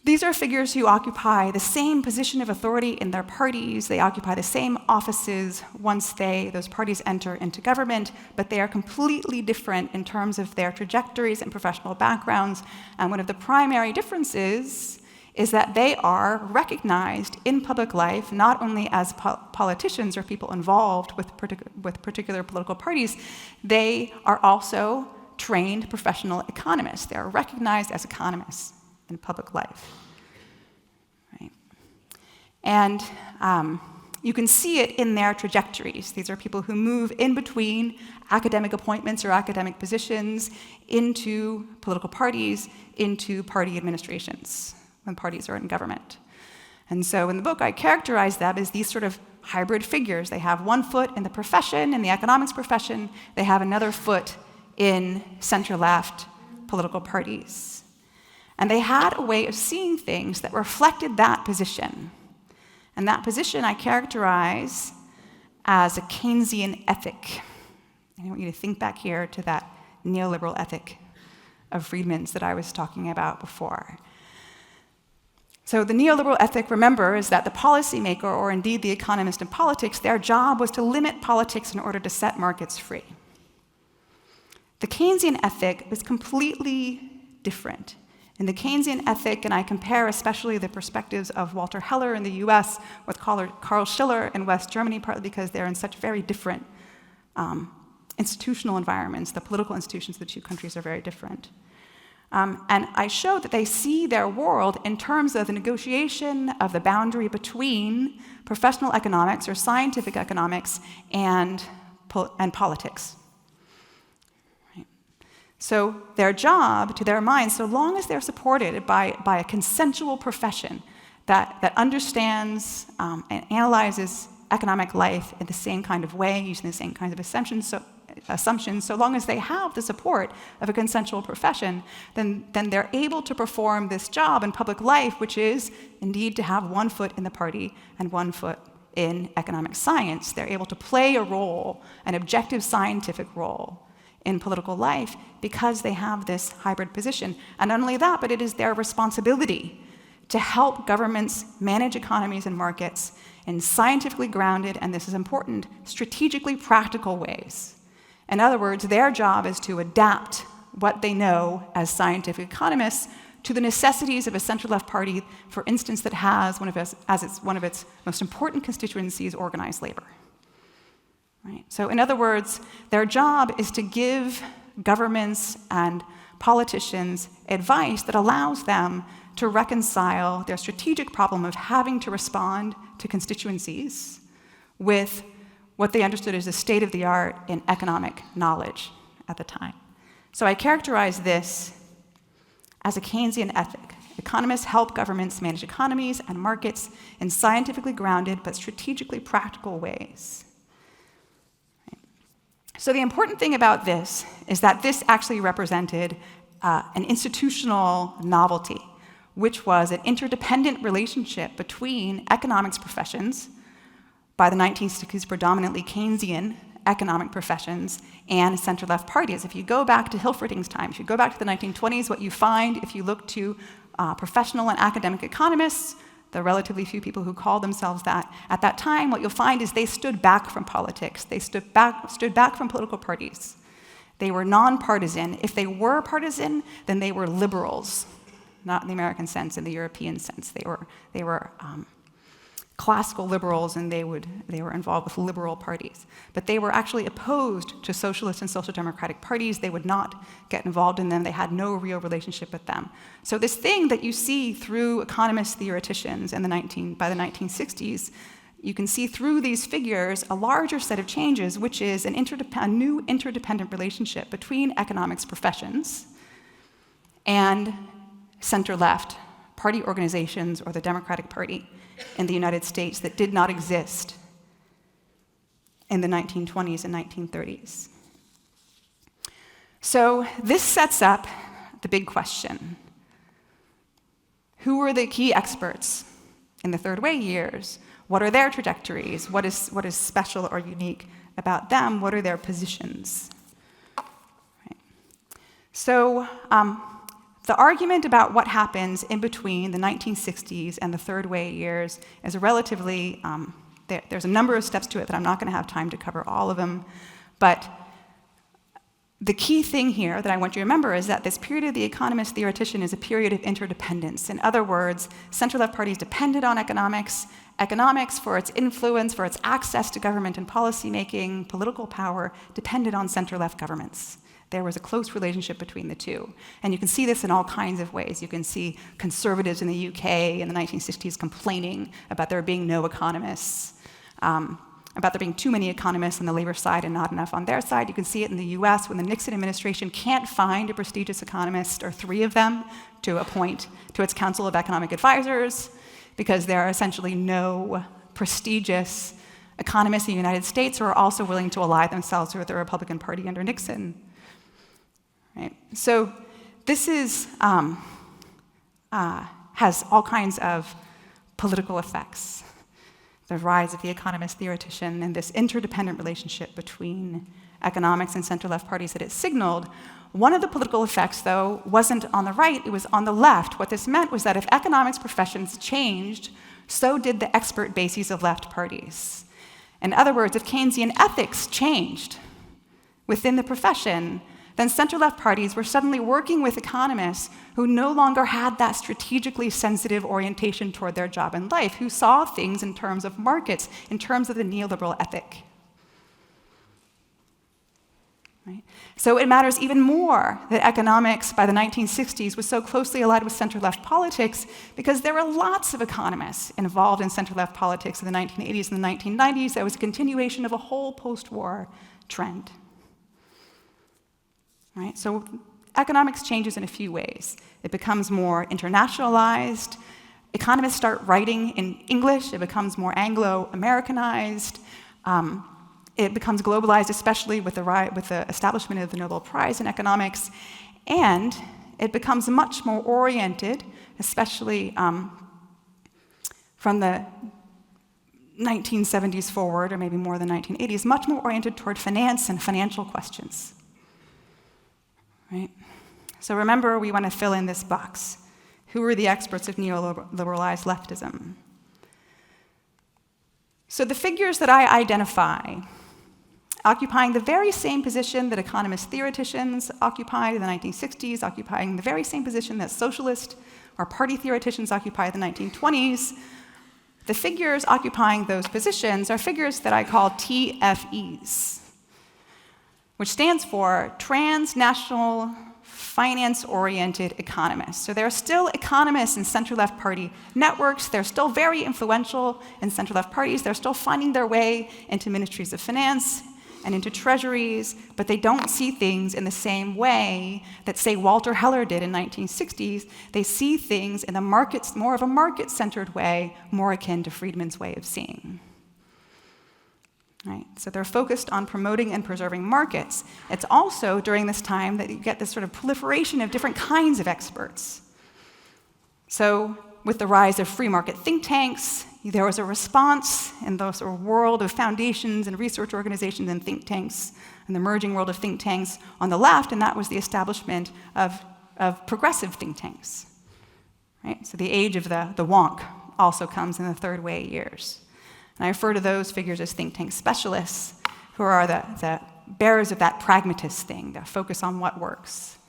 These are figures who occupy the same position of authority in their parties. They occupy the same offices once those parties enter into government, but they are completely different in terms of their trajectories and professional backgrounds. And one of the primary differences is that they are recognized in public life not only as politicians or people involved with particular political parties, they are also trained professional economists. They are recognized as economists in public life. Right? And you can see it in their trajectories. These are people who move in between academic appointments or academic positions into political parties, into party administrations, when parties are in government. And so in the book, I characterize them as these sort of hybrid figures. They have one foot in the profession, in the economics profession. They have another foot in center-left political parties. And they had a way of seeing things that reflected that position. And that position I characterize as a Keynesian ethic. And I want you to think back here to that neoliberal ethic of Friedman's that I was talking about before. So the neoliberal ethic, remember, is that the policymaker, or indeed the economist in politics, their job was to limit politics in order to set markets free. The Keynesian ethic is completely different. In the Keynesian ethic, and I compare especially the perspectives of Walter Heller in the US with Karl Schiller in West Germany, partly because they're in such very different institutional environments. The political institutions of the two countries are very different. And I show that they see their world in terms of the negotiation of the boundary between professional economics or scientific economics and politics. Right. So their job, to their minds, so long as they're supported by a consensual profession that understands and analyzes economic life in the same kind of way, using the same kinds of assumptions, so long as they have the support of a consensual profession, then they're able to perform this job in public life, which is indeed to have one foot in the party and one foot in economic science. They're able to play a role, an objective scientific role in political life because they have this hybrid position. And not only that, but it is their responsibility to help governments manage economies and markets in scientifically grounded, and this is important, strategically practical ways. In other words, their job is to adapt what they know as scientific economists to the necessities of a center-left party, for instance, that has one of its most important constituencies organized labor. Right? So in other words, their job is to give governments and politicians advice that allows them to reconcile their strategic problem of having to respond to constituencies with what they understood as the state-of-the-art in economic knowledge at the time. So I characterize this as a Keynesian ethic. Economists help governments manage economies and markets in scientifically grounded but strategically practical ways. So the important thing about this is that this actually represented an institutional novelty, which was an interdependent relationship between economics professions, by the 1960s predominantly Keynesian economic professions, and center-left parties. If you go back to Hilferding's time, if you go back to the 1920s, what you find, if you look to professional and academic economists, the relatively few people who called themselves that at that time, what you'll find is they stood back from politics. They stood back from political parties. They were non-partisan. If they were partisan, then they were liberals, not in the American sense, in the European sense. They were classical liberals, and they were involved with liberal parties. But they were actually opposed to socialist and social democratic parties. They would not get involved in them. They had no real relationship with them. So this thing that you see through economist theoreticians by the 1960s, you can see through these figures a larger set of changes, which is a new interdependent relationship between economics professions and center-left party organizations or the Democratic Party in the United States that did not exist in the 1920s and 1930s. So this sets up the big question. Who were the key experts in the third way years? What are their trajectories? What is special or unique about them? What are their positions? Right. So the argument about what happens in between the 1960s and the third way years is a relatively, there's a number of steps to it that I'm not going to have time to cover all of them, but the key thing here that I want you to remember is that this period of the economist theoretician is a period of interdependence. In other words, center-left parties depended on economics. Economics, for its influence, for its access to government and policymaking, political power, depended on center-left governments. There was a close relationship between the two. And you can see this in all kinds of ways. You can see conservatives in the UK in the 1960s complaining about there being no economists, about there being too many economists on the labor side and not enough on their side. You can see it in the US when the Nixon administration can't find a prestigious economist, or three of them, to appoint to its Council of Economic Advisors, because there are essentially no prestigious economists in the United States who are also willing to ally themselves with the Republican Party under Nixon. Right? So this is, has all kinds of political effects. The rise of the economist theoretician and this interdependent relationship between economics and center-left parties that it signaled. One of the political effects, though, wasn't on the right, it was on the left. What this meant was that if economics professions changed, so did the expert bases of left parties. In other words, if Keynesian ethics changed within the profession, then center-left parties were suddenly working with economists who no longer had that strategically sensitive orientation toward their job in life, who saw things in terms of markets, in terms of the neoliberal ethic. Right? So it matters even more that economics by the 1960s was so closely allied with center-left politics, because there were lots of economists involved in center-left politics in the 1980s and the 1990s. There was a continuation of a whole post-war trend. Right? So economics changes in a few ways. It becomes more internationalized. Economists start writing in English. It becomes more Anglo-Americanized. It becomes globalized, especially with the establishment of the Nobel Prize in economics, and it becomes much more oriented, especially from the 1970s forward, or maybe more the 1980s, much more oriented toward finance and financial questions. Right? So remember, we want to fill in this box. Who are the experts of neoliberalized leftism? So the figures that I identify, occupying the very same position that economist theoreticians occupied in the 1960s, occupying the very same position that socialist or party theoreticians occupied in the 1920s, the figures occupying those positions are figures that I call TFEs, which stands for Transnational Finance-Oriented Economists. So there are still economists in center-left party networks. They're still very influential in center-left parties. They're still finding their way into ministries of finance and into treasuries, but they don't see things in the same way that, say, Walter Heller did in the 1960s. They see things in the markets, more of a market-centered way, more akin to Friedman's way of seeing. Right? So they're focused on promoting and preserving markets. It's also during this time that you get this sort of proliferation of different kinds of experts. So with the rise of free market think tanks, there was a response in the sort of world of foundations and research organizations and think tanks, and the emerging world of think tanks on the left, and that was the establishment of progressive think tanks. Right? So the age of the wonk also comes in the third wave years. And I refer to those figures as think tank specialists, who are the bearers of that pragmatist thing, the focus on what works.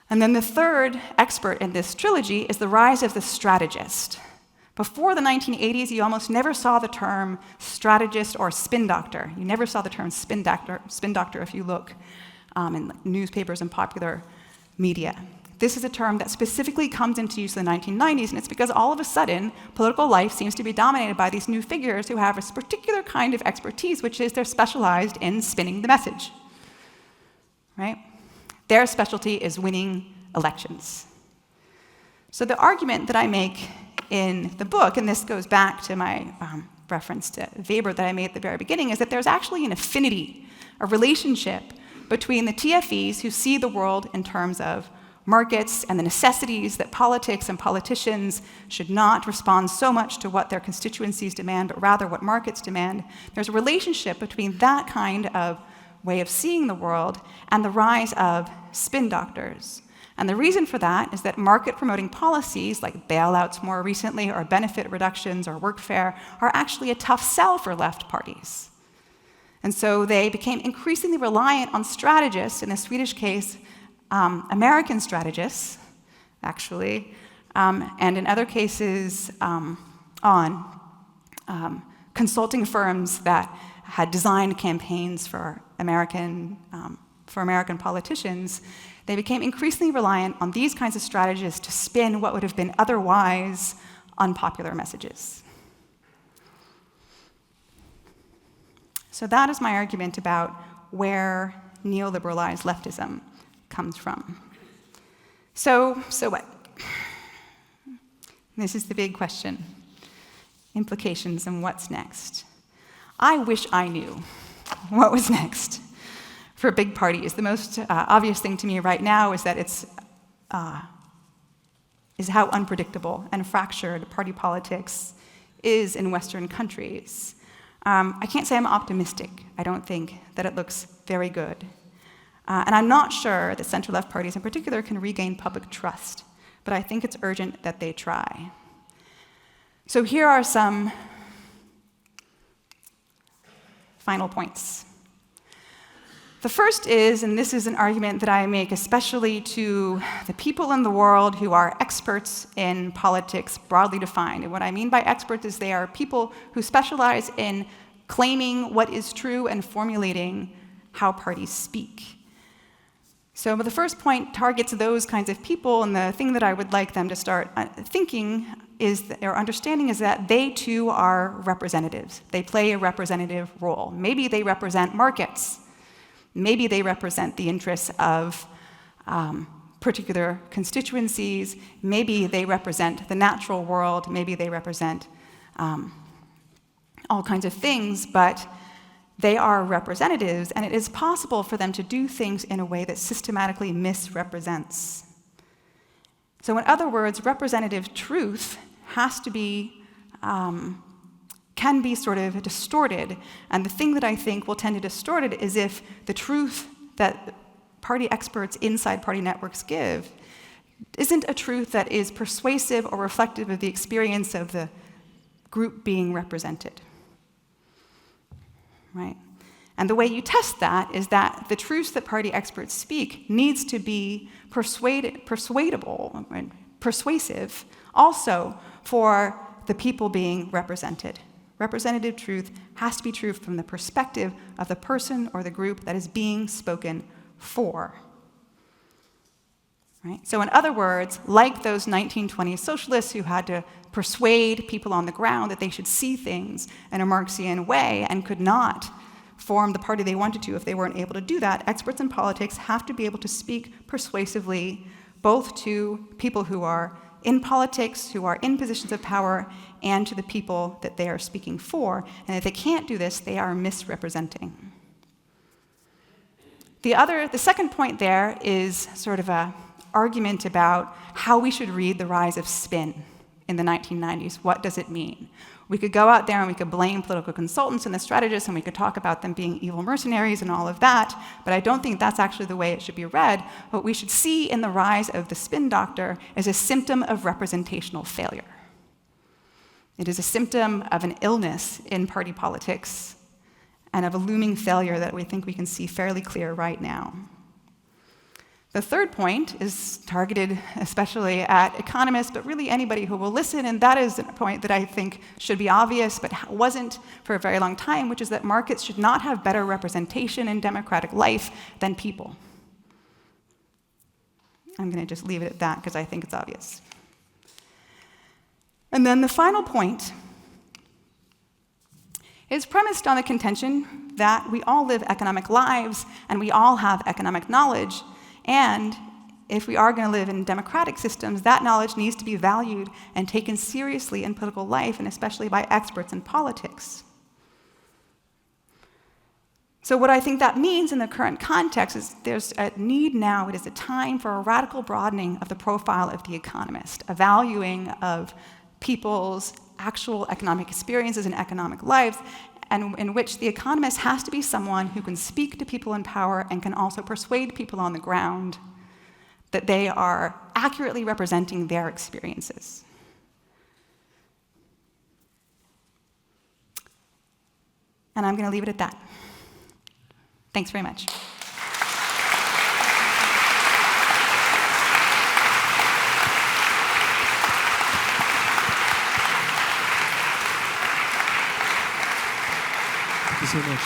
And then the third expert in this trilogy is the rise of the strategist. Before the 1980s, you almost never saw the term strategist or spin doctor. You never saw the term spin doctor if you look in newspapers and popular media. This is a term that specifically comes into use in the 1990s, and it's because all of a sudden, political life seems to be dominated by these new figures who have a particular kind of expertise, which is they're specialized in spinning the message. Right? Their specialty is winning elections. So the argument that I make in the book, and this goes back to my reference to Weber that I made at the very beginning, is that there's actually an affinity, a relationship between the TFEs who see the world in terms of markets and the necessities that politics and politicians should not respond so much to what their constituencies demand, but rather what markets demand. There's a relationship between that kind of way of seeing the world and the rise of spin doctors. And the reason for that is that market-promoting policies, like bailouts more recently, or benefit reductions, or workfare, are actually a tough sell for left parties. And so they became increasingly reliant on strategists, in the Swedish case, American strategists, actually, and in other cases on consulting firms that had designed campaigns for American politicians. They became increasingly reliant on these kinds of strategists to spin what would have been otherwise unpopular messages. So that is my argument about where neoliberalized leftism comes from. So what? This is the big question. Implications and what's next. I wish I knew what was next for big parties. The most obvious thing to me right now is that is how unpredictable and fractured party politics is in Western countries. I can't say I'm optimistic. I don't think that it looks very good. And I'm not sure that center-left parties in particular can regain public trust, but I think it's urgent that they try. So here are some final points. The first is, and this is an argument that I make especially to the people in the world who are experts in politics, broadly defined. And what I mean by experts is they are people who specialize in claiming what is true and formulating how parties speak. So the first point targets those kinds of people, and the thing that I would like them to start thinking is, or understanding, is that they too are representatives. They play a representative role. Maybe they represent markets. Maybe they represent the interests of particular constituencies. Maybe they represent the natural world. Maybe they represent all kinds of things, but they are representatives, and it is possible for them to do things in a way that systematically misrepresents. So in other words, representative truth has to be, can be sort of distorted. And the thing that I think will tend to distort it is if the truth that party experts inside party networks give isn't a truth that is persuasive or reflective of the experience of the group being represented. Right? And the way you test that is that the truths that party experts speak needs to be persuadable, right? Persuasive, also for the people being represented. Representative truth has to be true from the perspective of the person or the group that is being spoken for. Right? So in other words, like those 1920s socialists who had to persuade people on the ground that they should see things in a Marxian way and could not form the party they wanted to if they weren't able to do that, experts in politics have to be able to speak persuasively both to people who are in politics, who are in positions of power, and to the people that they are speaking for. And if they can't do this, they are misrepresenting. The second point there is sort of an argument about how we should read the rise of spin in the 1990s. What does it mean? We could go out there and we could blame political consultants and the strategists, and we could talk about them being evil mercenaries and all of that, but I don't think that's actually the way it should be read. What we should see in the rise of the spin doctor is a symptom of representational failure. It is a symptom of an illness in party politics and of a looming failure that we think we can see fairly clear right now. The third point is targeted especially at economists, but really anybody who will listen, and that is a point that I think should be obvious, but wasn't for a very long time, which is that markets should not have better representation in democratic life than people. I'm going to just leave it at that because I think it's obvious. And then the final point is premised on the contention that we all live economic lives and we all have economic knowledge. And if we are going to live in democratic systems, that knowledge needs to be valued and taken seriously in political life, and especially by experts in politics. So what I think that means in the current context is there's a need now, it is a time for a radical broadening of the profile of the economist, a valuing of people's actual economic experiences and economic lives, and in which the economist has to be someone who can speak to people in power and can also persuade people on the ground that they are accurately representing their experiences. And I'm going to leave it at that. Thanks very much. Thank you so much.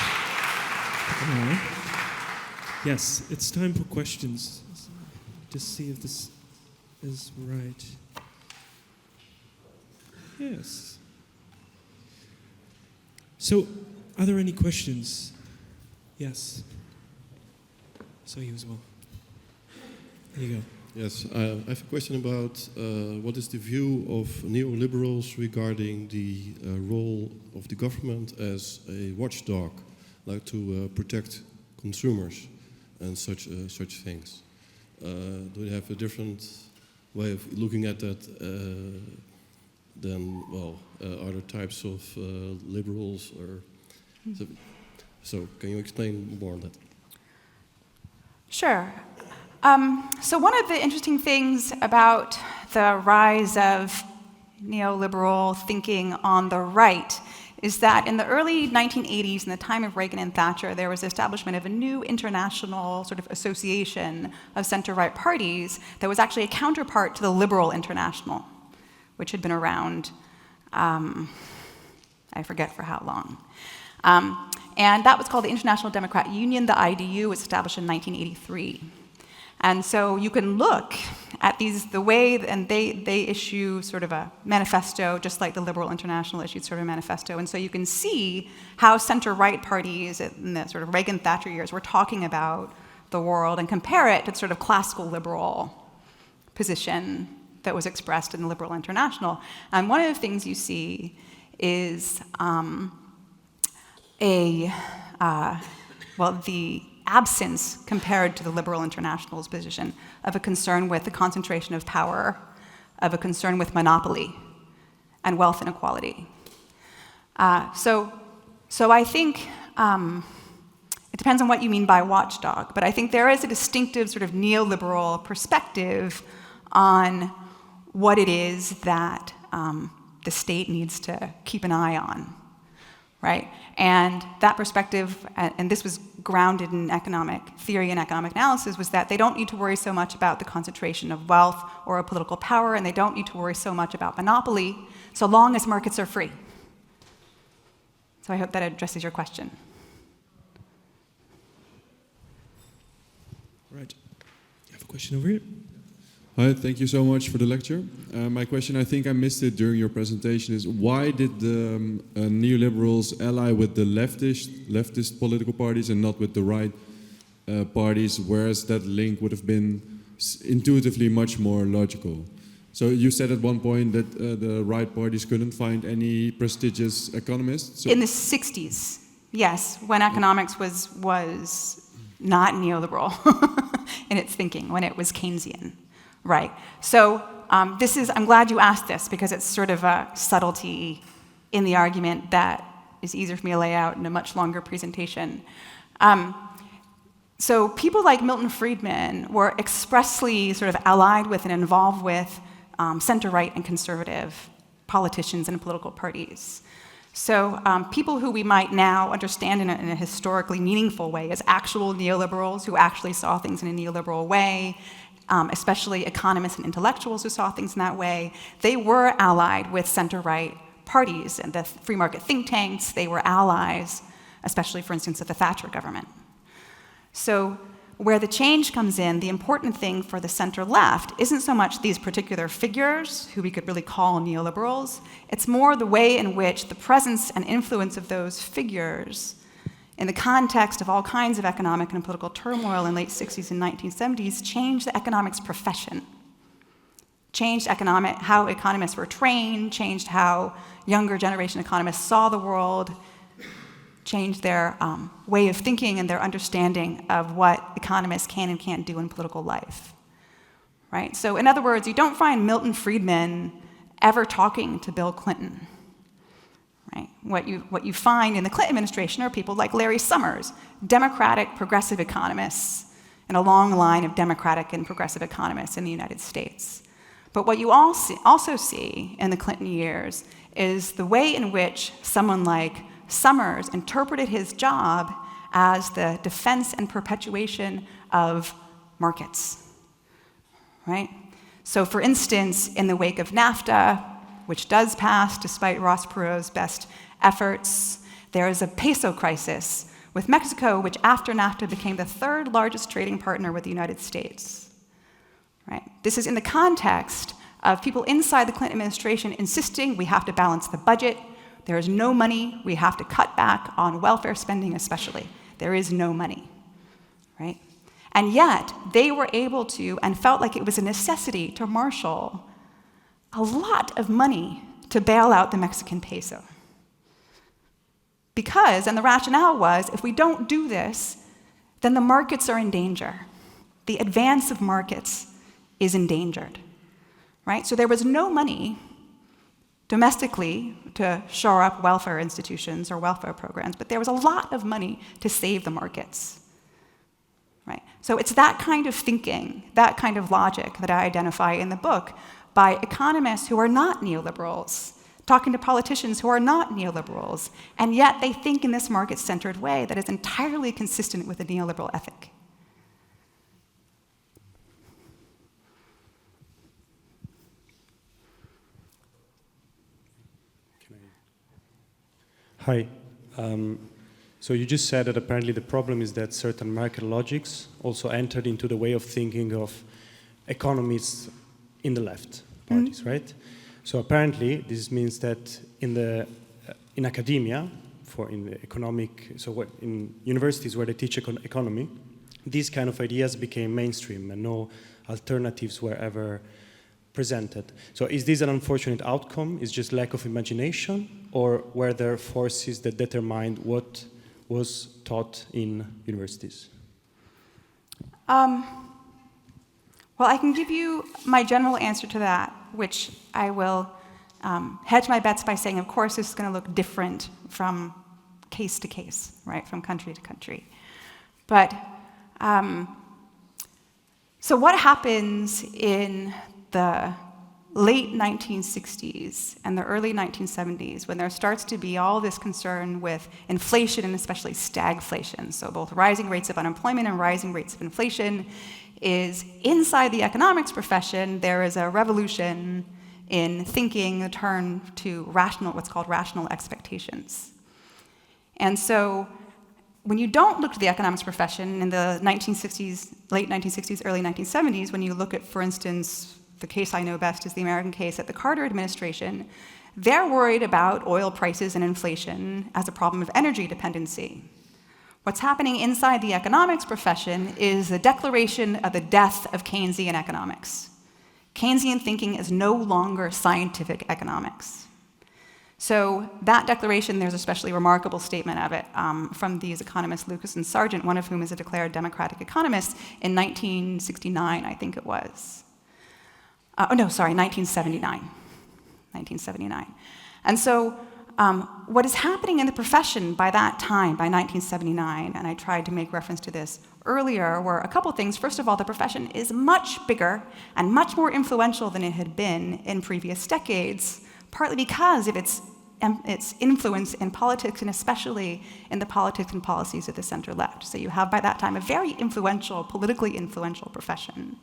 Yes, it's time for questions. Just see if this is right. Yes. So, are there any questions? Yes. So you as well. There you go. Yes, I have a question about what is the view of neoliberals regarding the role of the government as a watchdog, like to protect consumers and such things. Do you have a different way of looking at that than, well, other types of liberals? Or so can you explain more on that? Sure. So one of the interesting things about the rise of neoliberal thinking on the right is that in the early 1980s, in the time of Reagan and Thatcher, there was the establishment of a new international sort of association of center-right parties that was actually a counterpart to the Liberal International, which had been around, I forget for how long. And that was called the International Democrat Union. The IDU was established in 1983. And so you can look at the way, and they issue sort of a manifesto, just like the Liberal International issued sort of a manifesto. And so you can see how center-right parties in the sort of Reagan-Thatcher years were talking about the world and compare it to the sort of classical liberal position that was expressed in the Liberal International. And one of the things you see is the absence, compared to the Liberal International's position, of a concern with the concentration of power, of a concern with monopoly and wealth inequality. So I think it depends on what you mean by watchdog, but I think there is a distinctive sort of neoliberal perspective on what it is that the state needs to keep an eye on, right? And that perspective, and this was grounded in economic theory and economic analysis, was that they don't need to worry so much about the concentration of wealth or of political power, and they don't need to worry so much about monopoly, so long as markets are free. So I hope that addresses your question. Right. You have a question over here? Hi, thank you so much for the lecture. My question, I think I missed it during your presentation, is why did the neoliberals ally with the leftist political parties and not with the right parties, whereas that link would have been intuitively much more logical? So you said at one point that the right parties couldn't find any prestigious economists? So in the 60s, yes, when economics was not neoliberal in its thinking, when it was Keynesian. Right. So I'm glad you asked this, because it's sort of a subtlety in the argument that is easier for me to lay out in a much longer presentation. So people like Milton Friedman were expressly sort of allied with and involved with center-right and conservative politicians and political parties. So people who we might now understand in a historically meaningful way as actual neoliberals who actually saw things in a neoliberal way, especially economists and intellectuals who saw things in that way, they were allied with center-right parties and the free market think tanks. They were allies, especially, for instance, of the Thatcher government. So where the change comes in, the important thing for the center-left isn't so much these particular figures, who we could really call neoliberals. It's more the way in which the presence and influence of those figures in the context of all kinds of economic and political turmoil in late 60s and 1970s, changed the economics profession, changed how economists were trained, changed how younger generation economists saw the world, changed their way of thinking and their understanding of what economists can and can't do in political life, right? So in other words, you don't find Milton Friedman ever talking to Bill Clinton. Right. What you find in the Clinton administration are people like Larry Summers, democratic progressive economists, and a long line of democratic and progressive economists in the United States. But what you also see in the Clinton years is the way in which someone like Summers interpreted his job as the defense and perpetuation of markets. Right? So for instance, in the wake of NAFTA, which does pass despite Ross Perot's best efforts, there is a peso crisis with Mexico, which after NAFTA became the third largest trading partner with the United States. Right? This is in the context of people inside the Clinton administration insisting we have to balance the budget, there is no money, we have to cut back on welfare spending especially. There is no money, right? And yet, they were able to, and felt like it was a necessity to marshal a lot of money to bail out the Mexican peso. Because, and the rationale was, if we don't do this, then the markets are in danger. The advance of markets is endangered, right? So there was no money domestically to shore up welfare institutions or welfare programs, but there was a lot of money to save the markets, right? So it's that kind of thinking, that kind of logic that I identify in the book by economists who are not neoliberals, talking to politicians who are not neoliberals, and yet they think in this market-centered way that is entirely consistent with the neoliberal ethic. Hi. So you just said that apparently the problem is that certain market logics also entered into the way of thinking of economists in the left parties, right? So apparently this means that in academia, in the economic, in universities where they teach economy, these kind of ideas became mainstream and no alternatives were ever presented. So is this an unfortunate outcome? Is just lack of imagination? Or were there forces that determined what was taught in universities? Well, I can give you my general answer to that, which I will hedge my bets by saying, of course, this is going to look different from case to case, right, from country to country. But so what happens in the late 1960s and the early 1970s when there starts to be all this concern with inflation and especially stagflation, so both rising rates of unemployment and rising rates of inflation, is inside the economics profession, there is a revolution in thinking, a turn to what's called rational expectations. And so when you don't look to the economics profession in the 1960s, late 1960s, early 1970s, when you look at, for instance, the case I know best is the American case at the Carter administration, they're worried about oil prices and inflation as a problem of energy dependency. What's happening inside the economics profession is the declaration of the death of Keynesian economics. Keynesian thinking is no longer scientific economics. So that declaration, there's a especially remarkable statement of it from these economists, Lucas and Sargent, one of whom is a declared democratic economist, in 1969, I think it was. 1979. 1979. And so what is happening in the profession by that time, by 1979, and I tried to make reference to this earlier, were a couple things. First of all, the profession is much bigger and much more influential than it had been in previous decades, partly because of its influence in politics, and especially in the politics and policies of the center-left. So you have, by that time, a very influential, politically influential profession.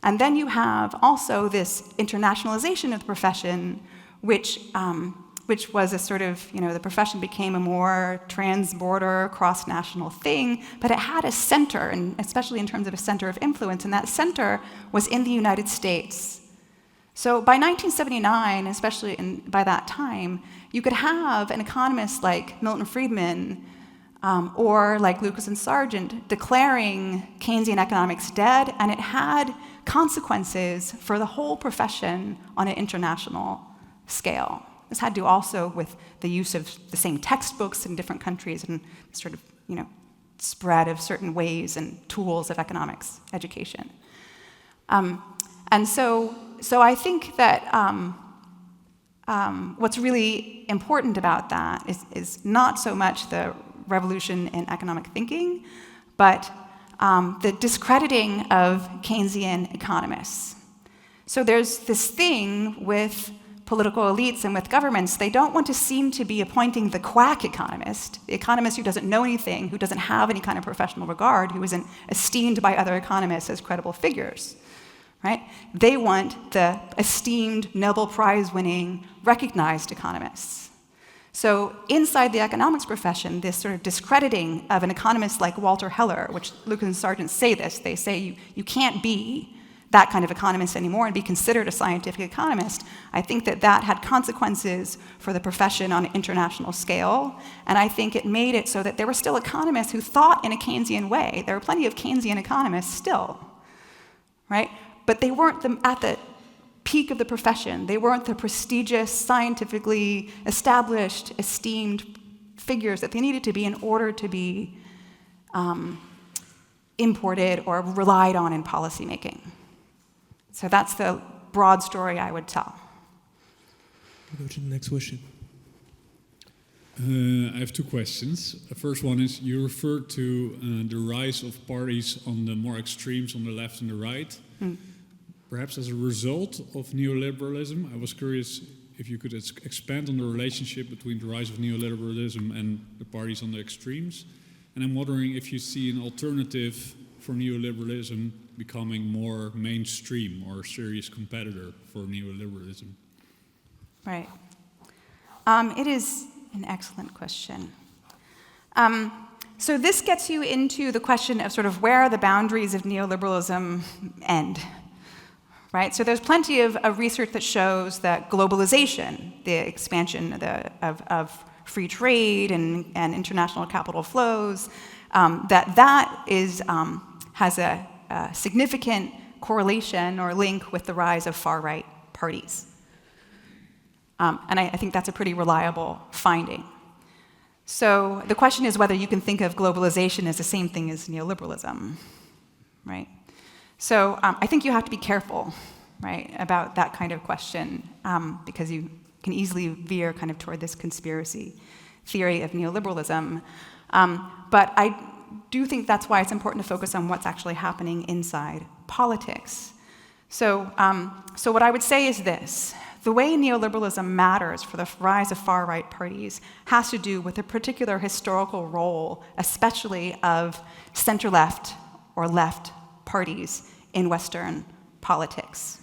And then you have also this internationalization of the profession, which was a sort of, the profession became a more trans-border, cross-national thing, but it had a center, and especially in terms of a center of influence, and that center was in the United States. So by 1979, especially by that time, you could have an economist like Milton Friedman or like Lucas and Sargent declaring Keynesian economics dead, and it had consequences for the whole profession on an international scale. This had to do also with the use of the same textbooks in different countries and sort of, spread of certain ways and tools of economics education. And so I think that what's really important about that is not so much the revolution in economic thinking, but the discrediting of Keynesian economists. So there's this thing with political elites and with governments, they don't want to seem to be appointing the quack economist, the economist who doesn't know anything, who doesn't have any kind of professional regard, who isn't esteemed by other economists as credible figures, right? They want the esteemed Nobel Prize-winning, recognized economists. So inside the economics profession, this sort of discrediting of an economist like Walter Heller, which Lucas and Sargent say this, they say you can't be that kind of economist anymore and be considered a scientific economist. I think that had consequences for the profession on an international scale, and I think it made it so that there were still economists who thought in a Keynesian way. There were plenty of Keynesian economists still, right? But they weren't at the peak of the profession. They weren't the prestigious, scientifically established, esteemed figures that they needed to be in order to be imported or relied on in policymaking. So that's the broad story I would tell. We'll go to the next question. I have two questions. The first one is, you referred to the rise of parties on the more extremes on the left and the right. Perhaps as a result of neoliberalism. I was curious if you could expand on the relationship between the rise of neoliberalism and the parties on the extremes. And I'm wondering if you see an alternative for neoliberalism becoming more mainstream or a serious competitor for neoliberalism. Right. It is an excellent question. So this gets you into the question of sort of where the boundaries of neoliberalism end. Right? So there's plenty of research that shows that globalization, the expansion of free trade and international capital flows, that is has a significant correlation or link with the rise of far-right parties. And I think that's a pretty reliable finding. So the question is whether you can think of globalization as the same thing as neoliberalism, right? So I think you have to be careful, right, about that kind of question, because you can easily veer kind of toward this conspiracy theory of neoliberalism. But I do think that's why it's important to focus on what's actually happening inside politics. So what I would say is this. The way neoliberalism matters for the rise of far-right parties has to do with a particular historical role, especially of center-left or left parties in Western politics,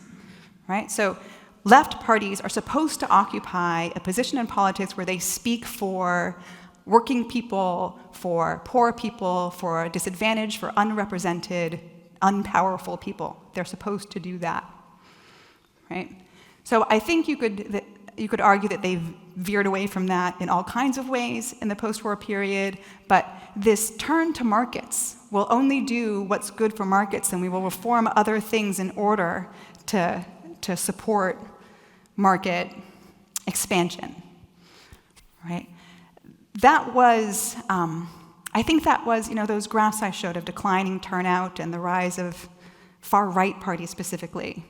right? So left parties are supposed to occupy a position in politics where they speak for working people, for poor people, for disadvantaged, for unrepresented, unpowerful people. They're supposed to do that, right? So I think you could argue that they've veered away from that in all kinds of ways in the post-war period, but this turn to markets will only do what's good for markets, and we will reform other things in order to support market expansion, right? That was, I think that was, those graphs I showed of declining turnout and the rise of far-right parties specifically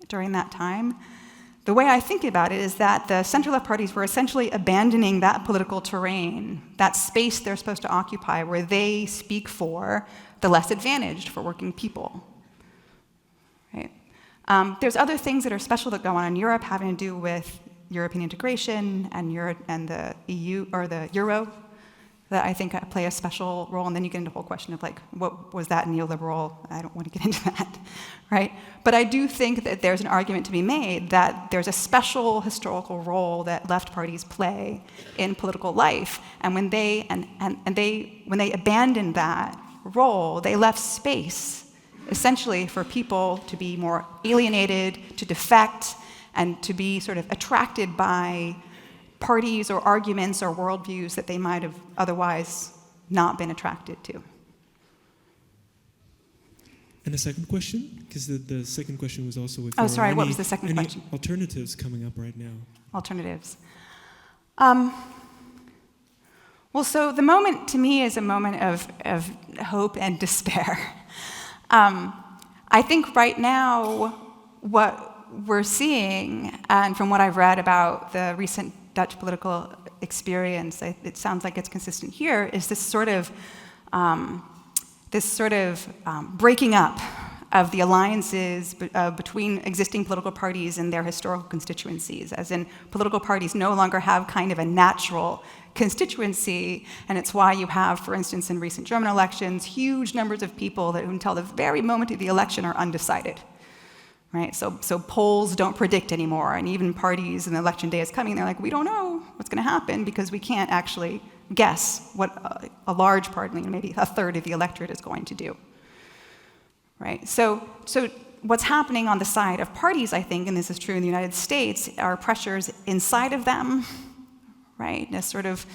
during that time. The way I think about it is that the center-left parties were essentially abandoning that political terrain, that space they're supposed to occupy, where they speak for the less advantaged, for working people. Right? There's other things that are special that go on in Europe having to do with European integration and the EU or the euro that I think play a special role. And then you get into the whole question of like, what was that neoliberal? I don't want to get into that, right? But I do think that there's an argument to be made that there's a special historical role that left parties play in political life. And when they when they abandoned that role, they left space essentially for people to be more alienated, to defect, and to be sort of attracted by parties or arguments or worldviews that they might have otherwise not been attracted to. And the second question? Because the second question was also with what was the second question? Alternatives coming up right now? Alternatives. Well, so the moment to me is a moment of hope and despair. I think right now what we're seeing, and from what I've read about the recent Dutch political experience, it sounds like it's consistent here, is this sort of breaking up of the alliances between existing political parties and their historical constituencies, as in political parties no longer have kind of a natural constituency, and it's why you have, for instance, in recent German elections, huge numbers of people that until the very moment of the election are undecided. Right? So polls don't predict anymore, and even parties, and the election day is coming, they're like, we don't know what's going to happen because we can't actually guess what a large part, maybe a third of the electorate is going to do. Right? So what's happening on the side of parties, I think, and this is true in the United States, are pressures inside of them, right? This sort of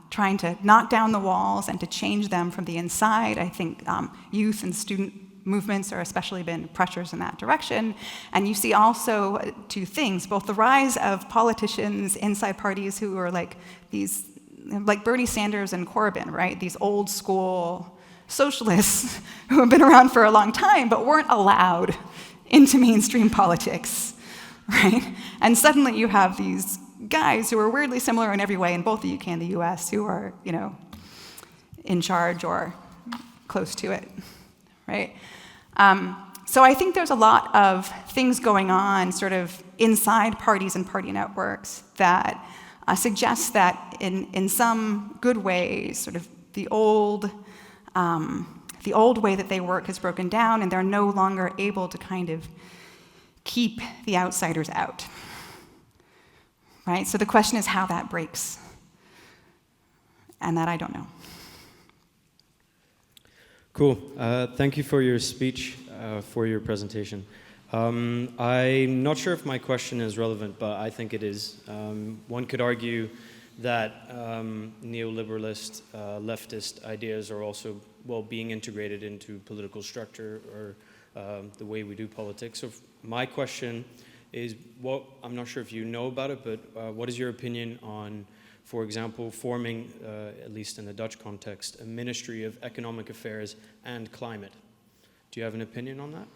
trying to knock down the walls and to change them from the inside. I think youth and student movements are especially been pressures in that direction. And you see also two things, both the rise of politicians inside parties who are like these, like Bernie Sanders and Corbyn, right? These old school socialists who have been around for a long time but weren't allowed into mainstream politics, right? And suddenly you have these guys who are weirdly similar in every way in both the UK and the US who are, in charge or close to it, right? So I think there's a lot of things going on sort of inside parties and party networks that suggest that in some good ways, sort of the old way that they work has broken down and they're no longer able to kind of keep the outsiders out, right? So the question is how that breaks, and that I don't know. Cool. Thank you for your speech, for your presentation. I'm not sure if my question is relevant, but I think it is. One could argue that neoliberalist, leftist ideas are also, being integrated into political structure or the way we do politics. So my question is, I'm not sure if you know about it, but what is your opinion on, for example, forming, at least in the Dutch context, a Ministry of Economic Affairs and Climate? Do you have an opinion on that?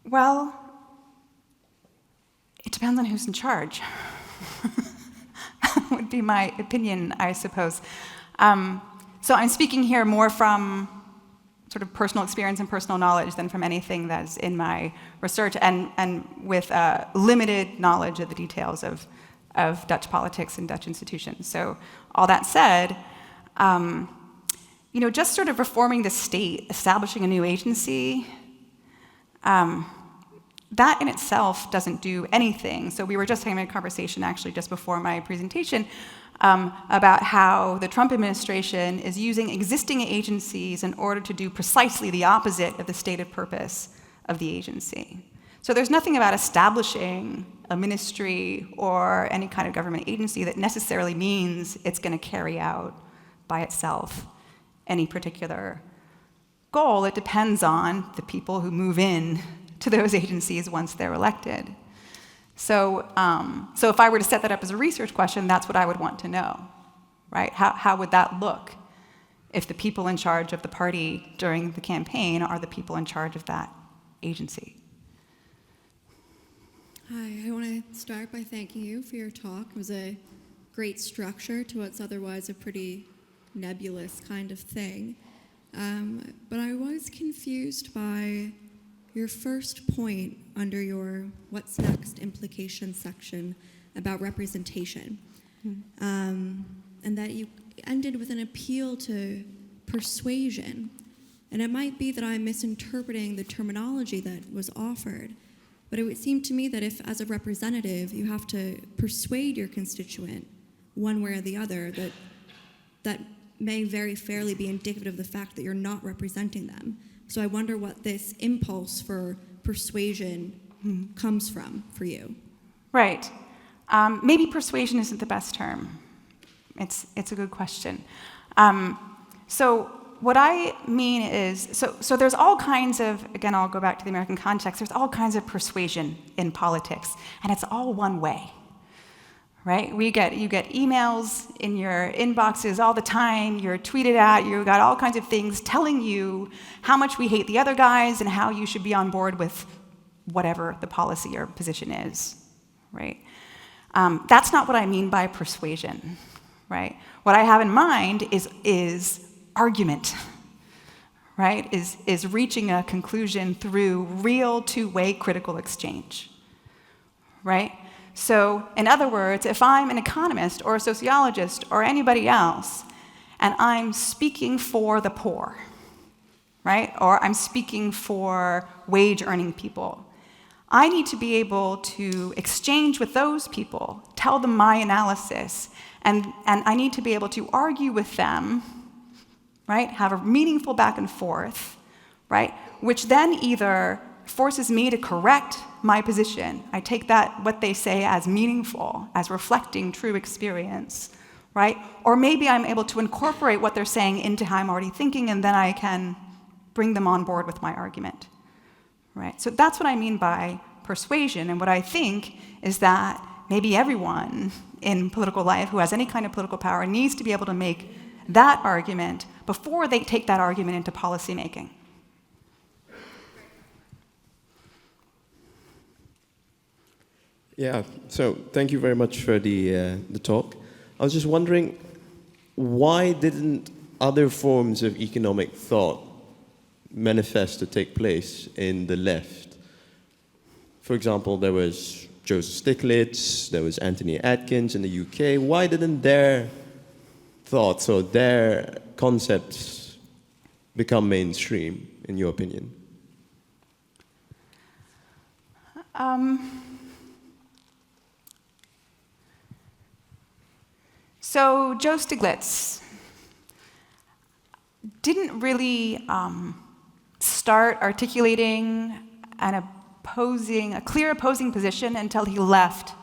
Well, it depends on who's in charge. That would be my opinion, I suppose. So I'm speaking here more from sort of personal experience and personal knowledge than from anything that's in my research, and with limited knowledge of the details of Dutch politics and Dutch institutions. So all that said, just sort of reforming the state, establishing a new agency, that in itself doesn't do anything. So we were just having a conversation actually just before my presentation about how the Trump administration is using existing agencies in order to do precisely the opposite of the stated purpose of the agency. So there's nothing about establishing a ministry or any kind of government agency that necessarily means it's going to carry out by itself any particular goal. It depends on the people who move in to those agencies once they're elected. So if I were to set that up as a research question, that's what I would want to know, right? How would that look if the people in charge of the party during the campaign are the people in charge of that agency? Hi, I want to start by thanking you for your talk. It was a great structure to what's otherwise a pretty nebulous kind of thing. But I was confused by your first point under your What's Next implication section about representation, and that you ended with an appeal to persuasion. And it might be that I'm misinterpreting the terminology that was offered, but it would seem to me that if, as a representative, you have to persuade your constituent one way or the other, that may very fairly be indicative of the fact that you're not representing them. So I wonder what this impulse for persuasion comes from for you. Right. Maybe persuasion isn't the best term. It's a good question. So what I mean is, so there's all kinds of, again, I'll go back to the American context, there's all kinds of persuasion in politics, and it's all one way. Right? You get emails in your inboxes all the time, you're tweeted at, you've got all kinds of things telling you how much we hate the other guys and how you should be on board with whatever the policy or position is, right? That's not what I mean by persuasion, right? What I have in mind is argument, right? Is reaching a conclusion through real two-way critical exchange, right? So, in other words, if I'm an economist or a sociologist or anybody else, and I'm speaking for the poor, right? Or I'm speaking for wage-earning people, I need to be able to exchange with those people, tell them my analysis, and I need to be able to argue with them, right? Have a meaningful back and forth, right? Which then either forces me to correct my position. I take that, what they say, as meaningful, as reflecting true experience, right? Or maybe I'm able to incorporate what they're saying into how I'm already thinking, and then I can bring them on board with my argument, right? So that's what I mean by persuasion, and what I think is that maybe everyone in political life who has any kind of political power needs to be able to make that argument before they take that argument into policymaking. Yeah, so thank you very much for the talk. I was just wondering, why didn't other forms of economic thought manifest to take place in the left? For example, there was Joseph Stiglitz, there was Anthony Atkins in the UK. Why didn't their thoughts or their concepts become mainstream, in your opinion? So Joe Stiglitz didn't really start articulating a clear opposing position until he left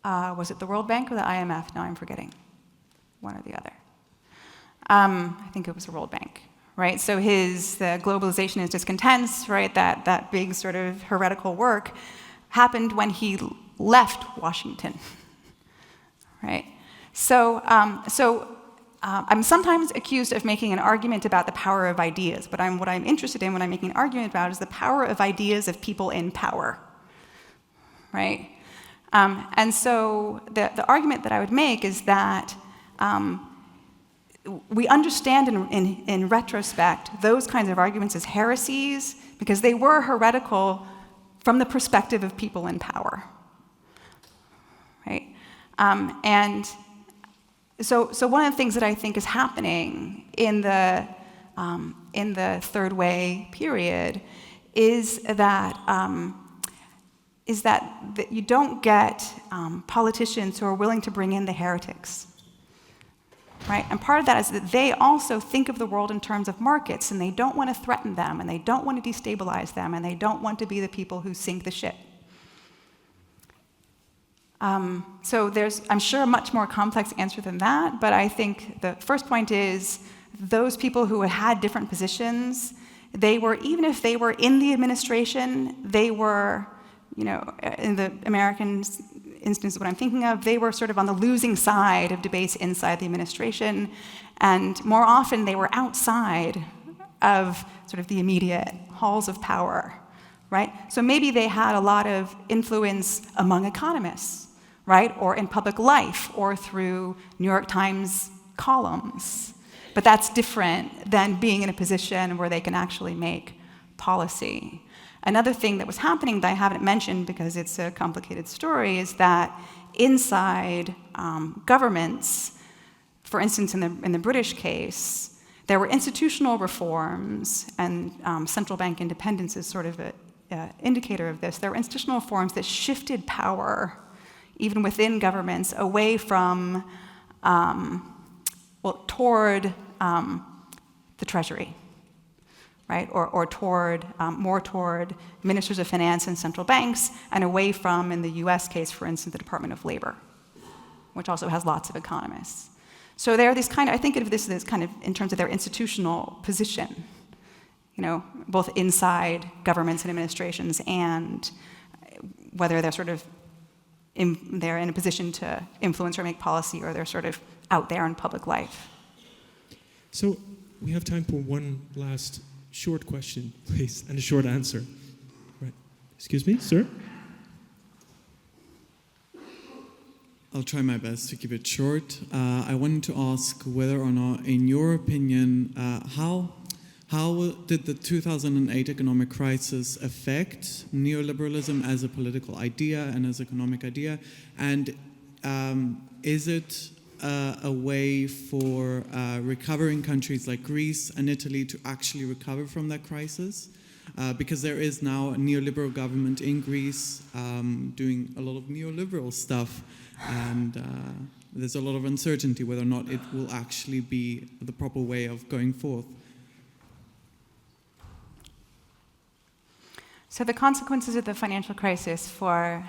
was it the World Bank or the IMF? Now I'm forgetting. One or the other. I think it was the World Bank, right? So the globalization is discontents, right? That big sort of heretical work happened when he left Washington, right? So I'm sometimes accused of making an argument about the power of ideas, but what I'm interested in when I'm making an argument about is the power of ideas of people in power, right? And so the argument that I would make is that we understand in retrospect those kinds of arguments as heresies because they were heretical from the perspective of people in power, right? And so one of the things that I think is happening in the third way period is that you don't get politicians who are willing to bring in the heretics, right? And part of that is that they also think of the world in terms of markets, and they don't want to threaten them, and they don't want to destabilize them, and they don't want to be the people who sink the ship. So there's, I'm sure, a much more complex answer than that, but I think the first point is those people who had different positions, they were, even if they were in the administration, they were, you know, in the American instance of what I'm thinking of, they were sort of on the losing side of debates inside the administration, and more often they were outside of sort of the immediate halls of power, right? So maybe they had a lot of influence among economists, right? Or in public life, or through New York Times columns. But that's different than being in a position where they can actually make policy. Another thing that was happening that I haven't mentioned because it's a complicated story is that inside governments, for instance, in the British case, there were institutional reforms, and central bank independence is sort of an indicator of this. There were institutional reforms that shifted power, even within governments, away from, toward the Treasury, right? Or toward, more toward ministers of finance and central banks, and away from, in the US case, for instance, the Department of Labor, which also has lots of economists. So there are these kind of, I think of this as kind of in terms of their institutional position, you know, both inside governments and administrations, and whether they're sort of they're in a position to influence or make policy, or they're sort of out there in public life. So we have time for one last short question, please, and a short answer. Right. Excuse me, sir? I'll try my best to keep it short. I wanted to ask whether or not, in your opinion, how did the 2008 economic crisis affect neoliberalism as a political idea and as an economic idea? And is it a way for recovering countries like Greece and Italy to actually recover from that crisis? Because there is now a neoliberal government in Greece doing a lot of neoliberal stuff, and there's a lot of uncertainty whether or not it will actually be the proper way of going forth. So the consequences of the financial crisis for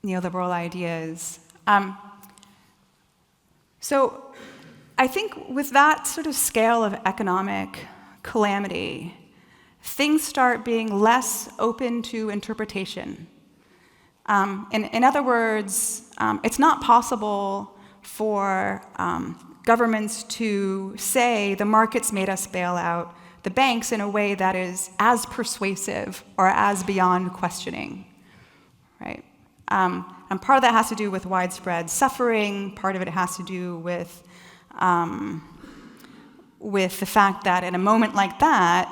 neoliberal ideas. So I think with that sort of scale of economic calamity, things start being less open to interpretation. In other words, it's not possible for governments to say the markets made us bail out the banks in a way that is as persuasive or as beyond questioning, right? And part of that has to do with widespread suffering. Part of it has to do with the fact that in a moment like that,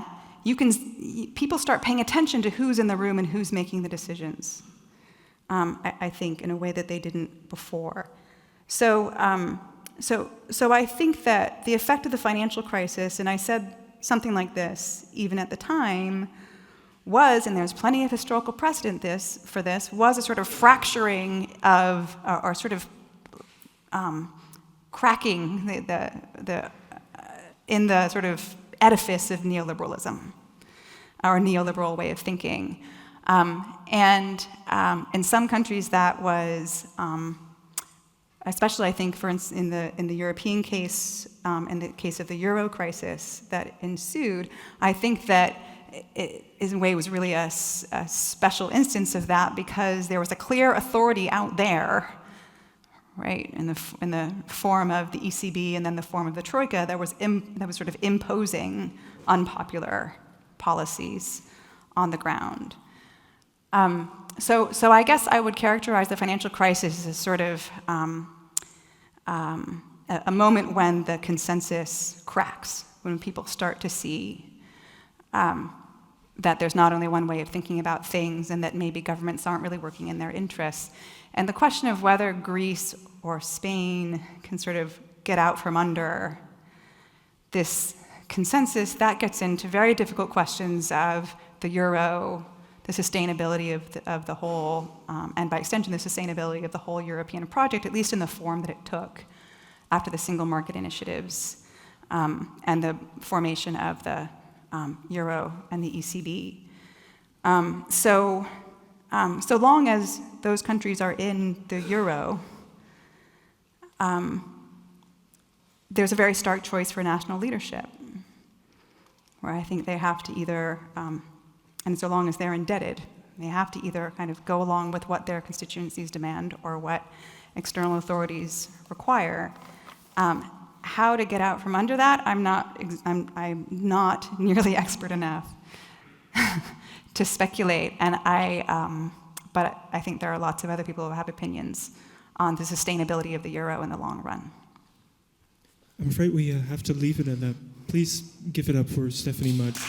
people start paying attention to who's in the room and who's making the decisions. I think in a way that they didn't before. So I think that the effect of the financial crisis, and I said something like this even at the time, was, and there's plenty of historical precedent for this, was a sort of fracturing of, or sort of cracking in the sort of edifice of neoliberalism, or neoliberal way of thinking. In some countries that was, especially I think for instance in the European case, in the case of the Euro crisis that ensued, I think that it in a way was really a special instance of that because there was a clear authority out there, right, in the form of the ECB and then the form of the Troika that was sort of imposing unpopular policies on the ground. So I guess I would characterize the financial crisis as sort of a moment when the consensus cracks, when people start to see that there's not only one way of thinking about things and that maybe governments aren't really working in their interests. And the question of whether Greece or Spain can sort of get out from under this consensus, that gets into very difficult questions of the euro, the sustainability of the whole, and by extension, the sustainability of the whole European project, at least in the form that it took after the single market initiatives and the formation of the euro and the ECB. So long as those countries are in the euro, there's a very stark choice for national leadership, where I think they have to either, and so long as they're indebted, they have to either kind of go along with what their constituencies demand or what external authorities require. How to get out from under that, I'm not nearly expert enough to speculate, but I think there are lots of other people who have opinions on the sustainability of the euro in the long run. I'm afraid we have to leave it at that. Please give it up for Stephanie Mudge.